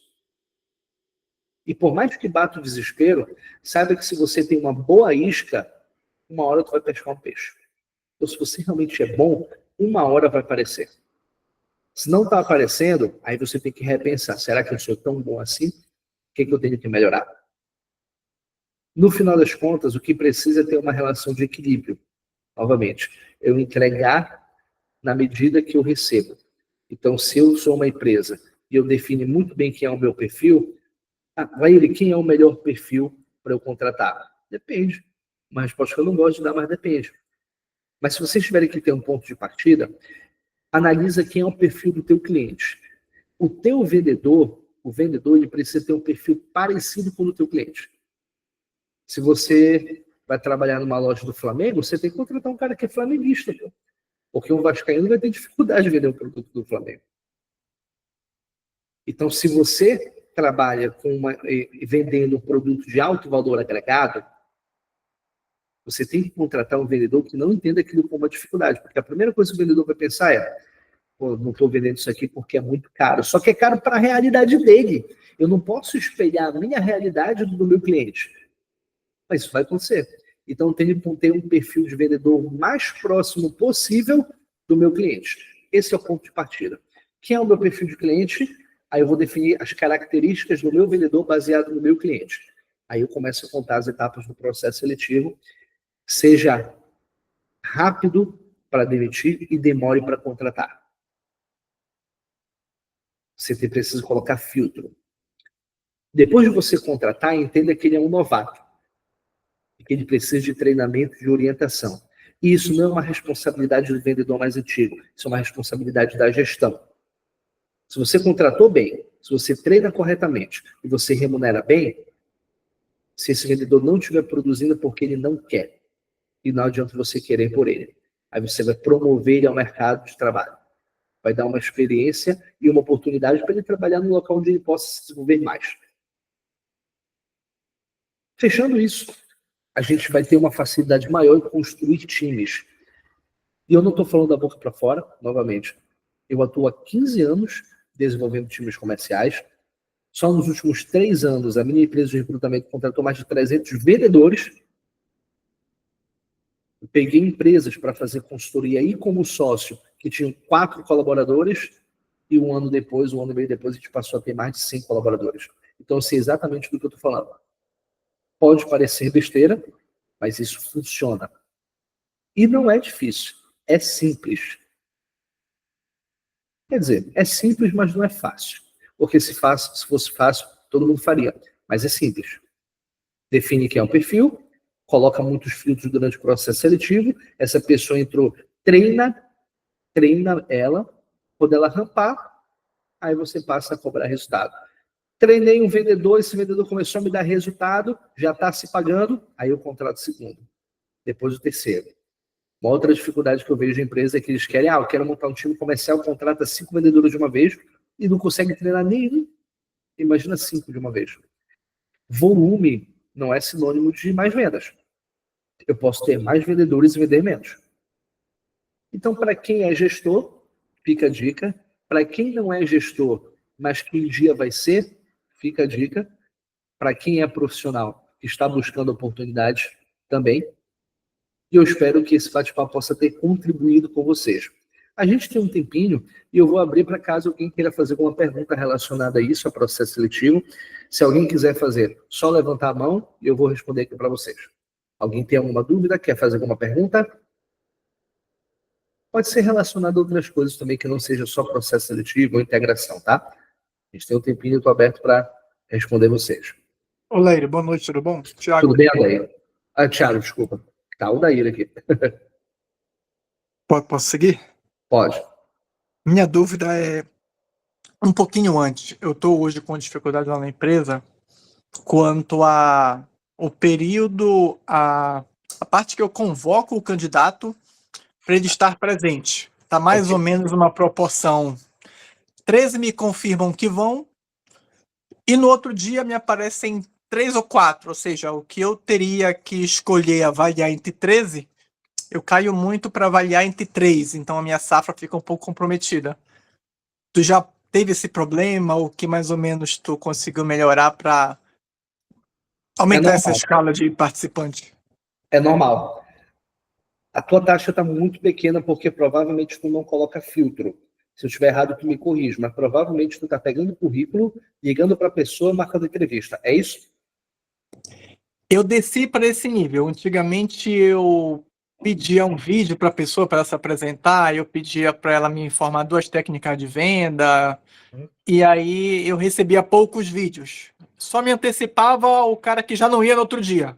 A: E por mais que bata o desespero, saiba que se você tem uma boa isca, uma hora tu vai pescar um peixe. Então, se você realmente é bom, uma hora vai aparecer. Se não está aparecendo, aí você tem que repensar. Será que eu sou tão bom assim? O que eu tenho que melhorar? No final das contas, o que precisa é ter uma relação de equilíbrio. Novamente, eu entregar na medida que eu recebo. Então, se eu sou uma empresa e eu defino muito bem quem é o meu perfil, quem é o melhor perfil para eu contratar? Depende. Uma resposta que eu não gosto de dar, mas depende. Mas se vocês tiverem que ter um ponto de partida, analisa quem é o perfil do teu cliente. O teu vendedor, ele precisa ter um perfil parecido com o do teu cliente. Se você vai trabalhar numa loja do Flamengo, você tem que contratar um cara que é flamenguista, pô. Porque um vascaíno vai ter dificuldade de vender um produto do Flamengo. Então, se você trabalha vendendo um produto de alto valor agregado, você tem que contratar um vendedor que não entenda aquilo como uma dificuldade. Porque a primeira coisa que o vendedor vai pensar é: pô, não estou vendendo isso aqui porque é muito caro. Só que é caro para a realidade dele. Eu não posso espelhar a minha realidade do meu cliente. Mas isso vai acontecer. Então, tem que ter um perfil de vendedor mais próximo possível do meu cliente. Esse é o ponto de partida. Quem é o meu perfil de cliente? Aí eu vou definir as características do meu vendedor baseado no meu cliente. Aí eu começo a contar as etapas do processo seletivo. Seja rápido para demitir e demore para contratar. Você precisa colocar filtro. Depois de você contratar, entenda que ele é um novato. E que ele precisa de treinamento, de orientação. E isso não é uma responsabilidade do vendedor mais antigo. Isso é uma responsabilidade da gestão. Se você contratou bem, se você treina corretamente e você remunera bem, se esse vendedor não estiver produzindo é porque ele não quer. E não adianta você querer por ele. Aí você vai promover ele ao mercado de trabalho. Vai dar uma experiência e uma oportunidade para ele trabalhar num local onde ele possa se desenvolver mais. Fechando isso, a gente vai ter uma facilidade maior em construir times. E eu não estou falando da boca para fora, novamente. Eu atuo há 15 anos desenvolvendo times comerciais. Só nos últimos 3 anos, a minha empresa de recrutamento contratou mais de 300 vendedores. Eu peguei empresas para fazer consultoria aí como sócio, que tinham 4 colaboradores, e um ano e meio depois, a gente passou a ter mais de 100 colaboradores. Então, eu sei exatamente do que eu estou falando. Pode parecer besteira, mas isso funciona. E não é difícil, é simples. Quer dizer, é simples, mas não é fácil. Porque se fosse fácil, todo mundo faria. Mas é simples. Define quem é o perfil, coloca muitos filtros durante o processo seletivo, essa pessoa entrou, treina ela, quando ela rampar, aí você passa a cobrar resultado. Treinei um vendedor, esse vendedor começou a me dar resultado, já está se pagando, aí eu contrato o segundo, depois o terceiro. Uma outra dificuldade que eu vejo de empresa é que eles querem, eu quero montar um time comercial, contrata 5 vendedores de uma vez e não consegue treinar nenhum. Imagina 5 de uma vez. Volume não é sinônimo de mais vendas. Eu posso ter mais vendedores e vender menos. Então, para quem é gestor, fica a dica. Para quem não é gestor, mas que um dia vai ser, fica a dica. Para quem é profissional, que está buscando oportunidades também. E eu espero que esse bate-papo possa ter contribuído com vocês. A gente tem um tempinho e eu vou abrir para caso alguém queira fazer alguma pergunta relacionada a isso, a processo seletivo. Se alguém quiser fazer, só levantar a mão e eu vou responder aqui para vocês. Alguém tem alguma dúvida? Quer fazer alguma pergunta? Pode ser relacionado a outras coisas também, que não seja só processo seletivo ou integração, tá? A gente tem um tempinho, eu estou aberto para responder vocês.
B: Olá, Leire, boa noite, tudo bom? Thiago.
A: Tudo bem, Adair? Ah, Thiago, desculpa. Tá o Daíra aqui.
B: Posso seguir?
A: Pode.
B: Minha dúvida é um pouquinho antes. Eu estou hoje com dificuldade lá na empresa quanto a o período, a parte que eu convoco o candidato para ele estar presente. Está mais ou menos uma proporção. 13 me confirmam que vão, e no outro dia me aparecem 3 ou 4, ou seja, o que eu teria que escolher avaliar entre 13, eu caio muito para avaliar entre 3, então a minha safra fica um pouco comprometida. Tu já teve esse problema, ou que mais ou menos tu conseguiu melhorar para aumentar essa escala de participante?
A: É normal. A tua taxa está muito pequena porque provavelmente tu não coloca filtro. Se eu estiver errado, tu me corrige, mas provavelmente tu está pegando o currículo, ligando para a pessoa, marcando entrevista. É isso?
B: Eu desci para esse nível. Antigamente eu pedia um vídeo para a pessoa para se apresentar, eu pedia para ela me informar 2 técnicas de venda, e aí eu recebia poucos vídeos. Só me antecipava o cara que já não ia no outro dia.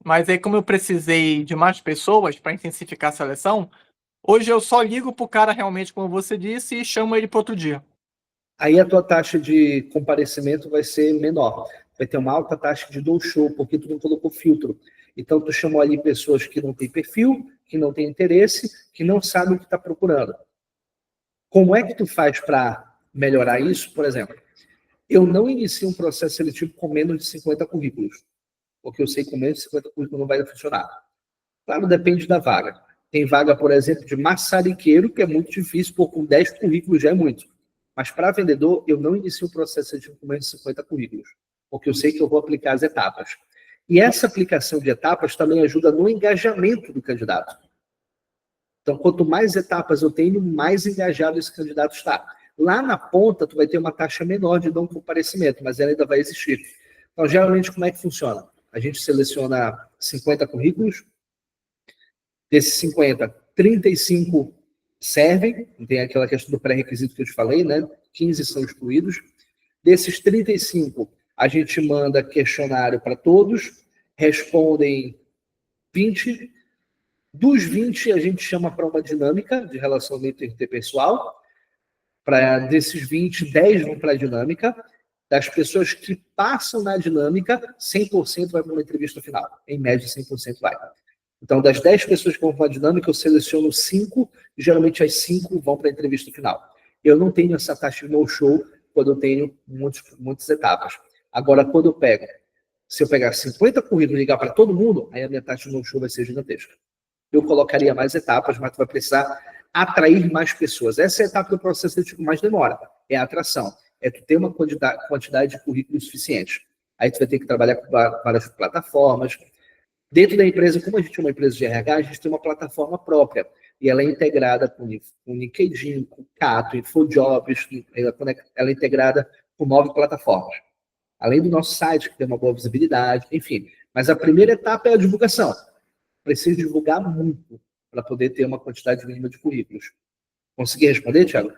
B: Mas aí, como eu precisei de mais pessoas para intensificar a seleção, hoje eu só ligo pro cara realmente, como você disse, e chamo ele para outro dia.
A: Aí a tua taxa de comparecimento vai ser menor. Vai ter uma alta taxa de no-show, porque tu não colocou filtro. Então, tu chamou ali pessoas que não têm perfil, que não têm interesse, que não sabem o que está procurando. Como é que tu faz para melhorar isso? Por exemplo, eu não inicio um processo seletivo com menos de 50 currículos, porque eu sei que com menos de 50 currículos não vai funcionar. Claro, depende da vaga. Tem vaga, por exemplo, de maçariqueiro, que é muito difícil, porque com 10 currículos já é muito. Mas para vendedor, eu não inicio o processo seletivo com menos de 50 currículos, porque eu sei que eu vou aplicar as etapas. E essa aplicação de etapas também ajuda no engajamento do candidato. Então, quanto mais etapas eu tenho, mais engajado esse candidato está. Lá na ponta, tu vai ter uma taxa menor de não comparecimento, mas ela ainda vai existir. Então, geralmente, como é que funciona? A gente seleciona 50 currículos, desses 50, 35 servem, tem aquela questão do pré-requisito que eu te falei, né? 15 são excluídos. Desses 35, a gente manda questionário para todos, respondem 20. Dos 20, a gente chama para uma dinâmica de relacionamento interpessoal. Desses 20, 10 vão para a dinâmica. Das pessoas que passam na dinâmica, 100% vai para uma entrevista final. Em média, 100% vai. Então, das 10 pessoas que vão para a dinâmica, eu seleciono 5, e geralmente as 5 vão para a entrevista final. Eu não tenho essa taxa de no-show quando eu tenho muitas etapas. Agora, quando eu pego, se eu pegar 50 currículos e ligar para todo mundo, aí a minha taxa de no-show vai ser gigantesca. Eu colocaria mais etapas, mas tu vai precisar atrair mais pessoas. Essa é a etapa do processo seletivo que mais demora. É a atração. É tu ter uma quantidade de currículos suficiente. Aí tu vai ter que trabalhar com várias plataformas. Dentro da empresa, como a gente é uma empresa de RH, a gente tem uma plataforma própria. E ela é integrada com o LinkedIn, com o Cato, InfoJobs, ela é integrada com 9 plataformas. Além do nosso site, que tem uma boa visibilidade, enfim. Mas a primeira etapa é a divulgação. Precisa divulgar muito para poder ter uma quantidade mínima de currículos. Consegui responder, Thiago?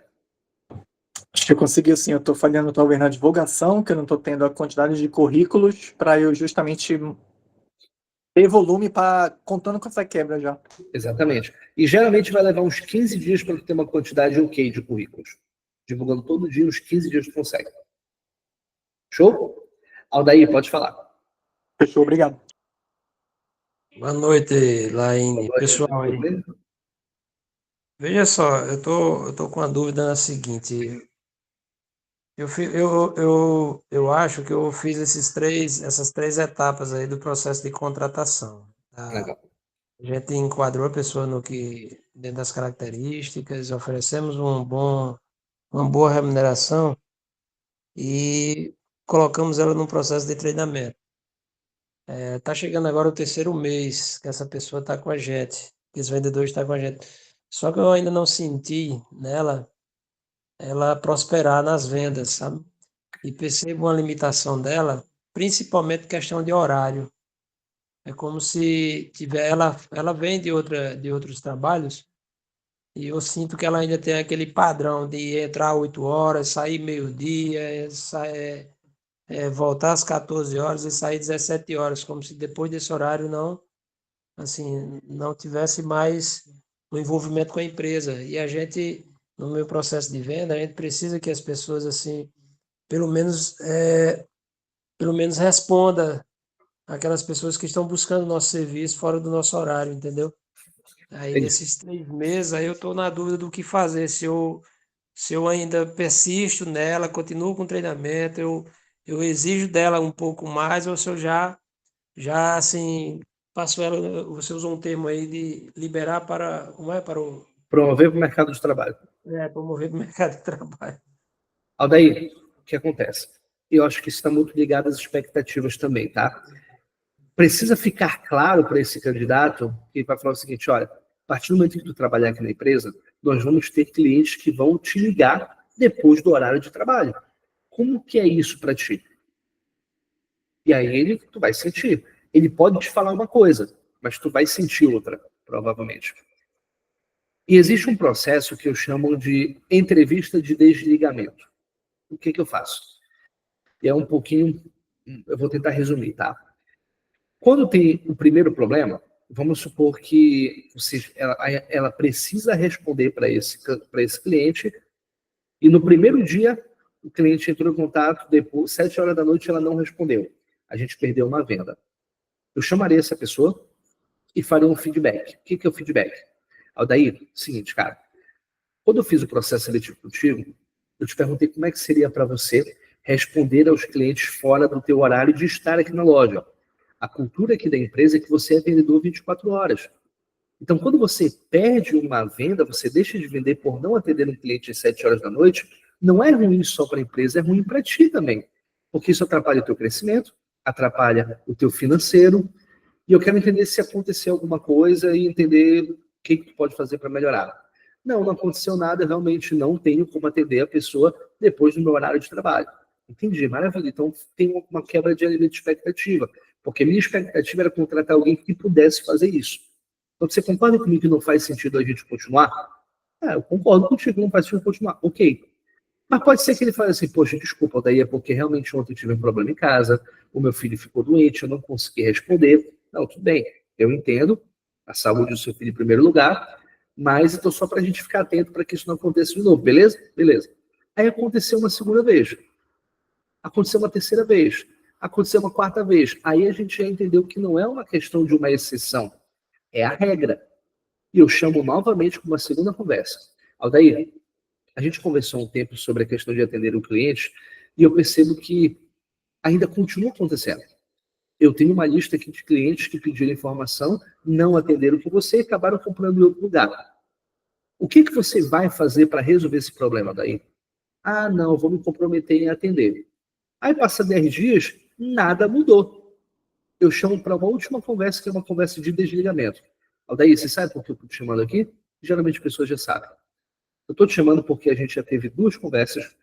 B: Acho que eu consegui, sim. Eu estou falhando talvez na divulgação, que eu não estou tendo a quantidade de currículos para eu justamente ter volume para contando com essa quebra já.
A: Exatamente. E geralmente vai levar uns 15 dias para ter uma quantidade ok de currículos. Divulgando todo dia, uns 15 dias tu consegue. Show? Aldair, pode falar.
B: Fechou, obrigado.
C: Boa noite, Laine. Pessoal aí. Veja só, eu tô com uma dúvida na seguinte. Eu acho que eu fiz essas três etapas aí do processo de contratação. Tá?
A: Legal.
C: A gente enquadrou a pessoa dentro das características, oferecemos uma boa remuneração e colocamos ela num processo de treinamento. Tá chegando agora o terceiro mês que essa pessoa está com a gente, que esse vendedor está com a gente. Só que eu ainda não senti nela ela prosperar nas vendas, sabe? E percebo uma limitação dela, principalmente questão de horário. É como se ela vem de outros trabalhos e eu sinto que ela ainda tem aquele padrão de entrar 8 horas, sair meio-dia, voltar às 14 horas e sair 17 horas, como se depois desse horário não, assim, não tivesse mais o envolvimento com a empresa. E a gente, no meu processo de venda, a gente precisa que as pessoas, assim, pelo menos, pelo menos responda aquelas pessoas que estão buscando nosso serviço fora do nosso horário, entendeu? Aí
A: É isso.
C: nesses 3 meses aí eu estou na dúvida do que fazer, se eu ainda persisto nela, continuo com o treinamento, eu exijo dela um pouco mais, ou se eu já assim, passo ela, você usou um termo aí de liberar para, como é, para o,
A: Promover para o mercado de trabalho.
C: promover para o mercado de trabalho.
A: Aldair, o que acontece? Eu acho que isso está muito ligado às expectativas também, tá? Precisa ficar claro para esse candidato que vai falar o seguinte, olha, a partir do momento que tu trabalhar aqui na empresa, nós vamos ter clientes que vão te ligar depois do horário de trabalho. Como que é isso para ti? E aí tu vai sentir. Ele pode te falar uma coisa, mas tu vai sentir outra, provavelmente. E existe um processo que eu chamo de entrevista de desligamento. O que eu faço? E é um pouquinho, eu vou tentar resumir, tá? Quando tem o primeiro problema, vamos supor que ela precisa responder para esse cliente, e no primeiro dia o cliente entrou em contato, depois, 7 horas da noite, ela não respondeu. A gente perdeu uma venda. Eu chamaria essa pessoa e faria um feedback. O que é o feedback? Aldair, seguinte, cara, quando eu fiz o processo seletivo contigo, eu te perguntei como é que seria para você responder aos clientes fora do teu horário de estar aqui na loja. A cultura aqui da empresa é que você é vendedor 24 horas. Então, quando você perde uma venda, você deixa de vender por não atender um cliente às 7 horas da noite, não é ruim só para a empresa, é ruim para ti também. Porque isso atrapalha o teu crescimento, atrapalha o teu financeiro, e eu quero entender se aconteceu alguma coisa e entender o que tu pode fazer para melhorar. Não aconteceu nada, realmente não tenho como atender a pessoa depois do meu horário de trabalho. Entendi, maravilha. Então tem uma quebra de expectativa, porque minha expectativa era contratar alguém que pudesse fazer isso. Então você concorda comigo que não faz sentido a gente continuar? Eu concordo contigo que não faz sentido continuar. Ok. Mas pode ser que ele fale assim, poxa, desculpa, daí é porque realmente ontem eu tive um problema em casa, o meu filho ficou doente, eu não consegui responder. Não, tudo bem, eu entendo a saúde do seu filho em primeiro lugar, mas então só para a gente ficar atento para que isso não aconteça de novo, beleza? Beleza. Aí aconteceu uma segunda vez, aconteceu uma terceira vez, aconteceu uma quarta vez. Aí a gente já entendeu que não é uma questão de uma exceção, é a regra. E eu chamo novamente com uma segunda conversa. Aldair, a gente conversou um tempo sobre a questão de atender o cliente e eu percebo que ainda continua acontecendo. Eu tenho uma lista aqui de clientes que pediram informação, não atenderam com você e acabaram comprando em outro lugar. O que você vai fazer para resolver esse problema daí? Não, vou me comprometer em atender. Aí passa 10 dias, nada mudou. Eu chamo para uma última conversa, que é uma conversa de desligamento. Aldair, você sabe por que eu estou te chamando aqui? Geralmente as pessoas já sabem. Eu estou te chamando porque a gente já teve 2 conversas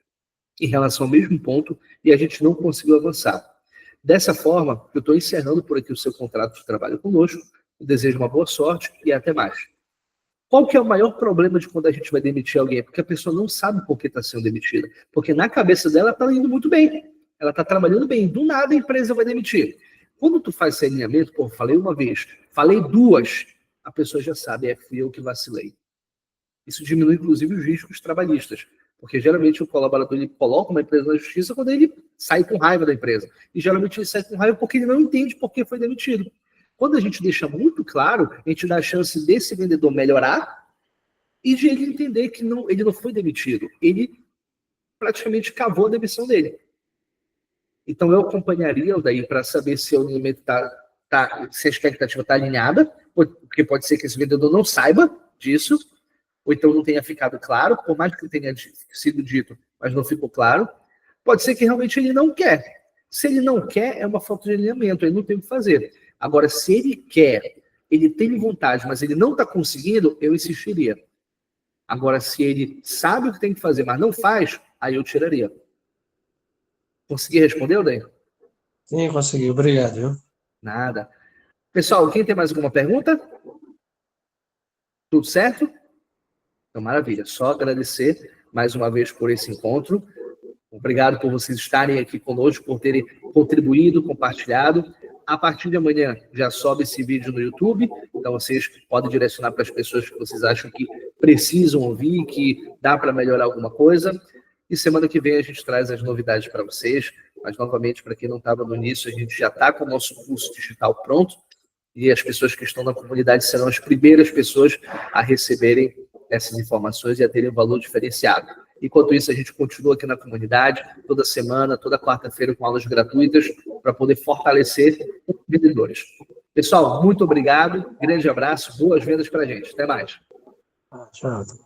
A: em relação ao mesmo ponto e a gente não conseguiu avançar. Dessa forma, eu estou encerrando por aqui o seu contrato de trabalho conosco, eu desejo uma boa sorte e até mais. Qual que é o maior problema de quando a gente vai demitir alguém? Porque a pessoa não sabe por que está sendo demitida. Porque na cabeça dela está indo muito bem. Ela está trabalhando bem. Do nada a empresa vai demitir. Quando tu faz esse alinhamento, falei uma vez, falei 2, a pessoa já sabe, fui eu que vacilei. Isso diminui, inclusive, os riscos trabalhistas. Porque geralmente o colaborador ele coloca uma empresa na justiça quando ele sai com raiva da empresa. E geralmente ele sai com raiva porque ele não entende por que foi demitido. Quando a gente deixa muito claro, a gente dá a chance desse vendedor melhorar e de ele entender que ele não foi demitido. Ele praticamente cavou a demissão dele. Então eu acompanharia daí para saber se o alinhamento se a expectativa está alinhada, porque pode ser que esse vendedor não saiba disso, ou então não tenha ficado claro, por mais que tenha sido dito, mas não ficou claro. Pode ser que realmente ele não quer. Se ele não quer, é uma falta de alinhamento, ele não tem o que fazer. Agora, se ele quer, ele tem vontade, mas ele não está conseguindo, eu insistiria. Agora, se ele sabe o que tem que fazer, mas não faz, aí eu tiraria. Consegui responder, Odair?
C: Sim, consegui. Obrigado, viu?
A: Nada. Pessoal, quem tem mais alguma pergunta? Tudo certo? Então, maravilha. Só agradecer mais uma vez por esse encontro. Obrigado por vocês estarem aqui conosco, por terem contribuído, compartilhado. A partir de amanhã já sobe esse vídeo no YouTube, então vocês podem direcionar para as pessoas que vocês acham que precisam ouvir, que dá para melhorar alguma coisa. E semana que vem a gente traz as novidades para vocês. Mas, novamente, para quem não estava no início, a gente já está com o nosso curso digital pronto. E as pessoas que estão na comunidade serão as primeiras pessoas a receberem essas informações e a terem um valor diferenciado. Enquanto isso, a gente continua aqui na comunidade, toda semana, toda quarta-feira, com aulas gratuitas, para poder fortalecer os vendedores. Pessoal, muito obrigado, grande abraço, boas vendas para a gente. Até mais.
C: Tchau.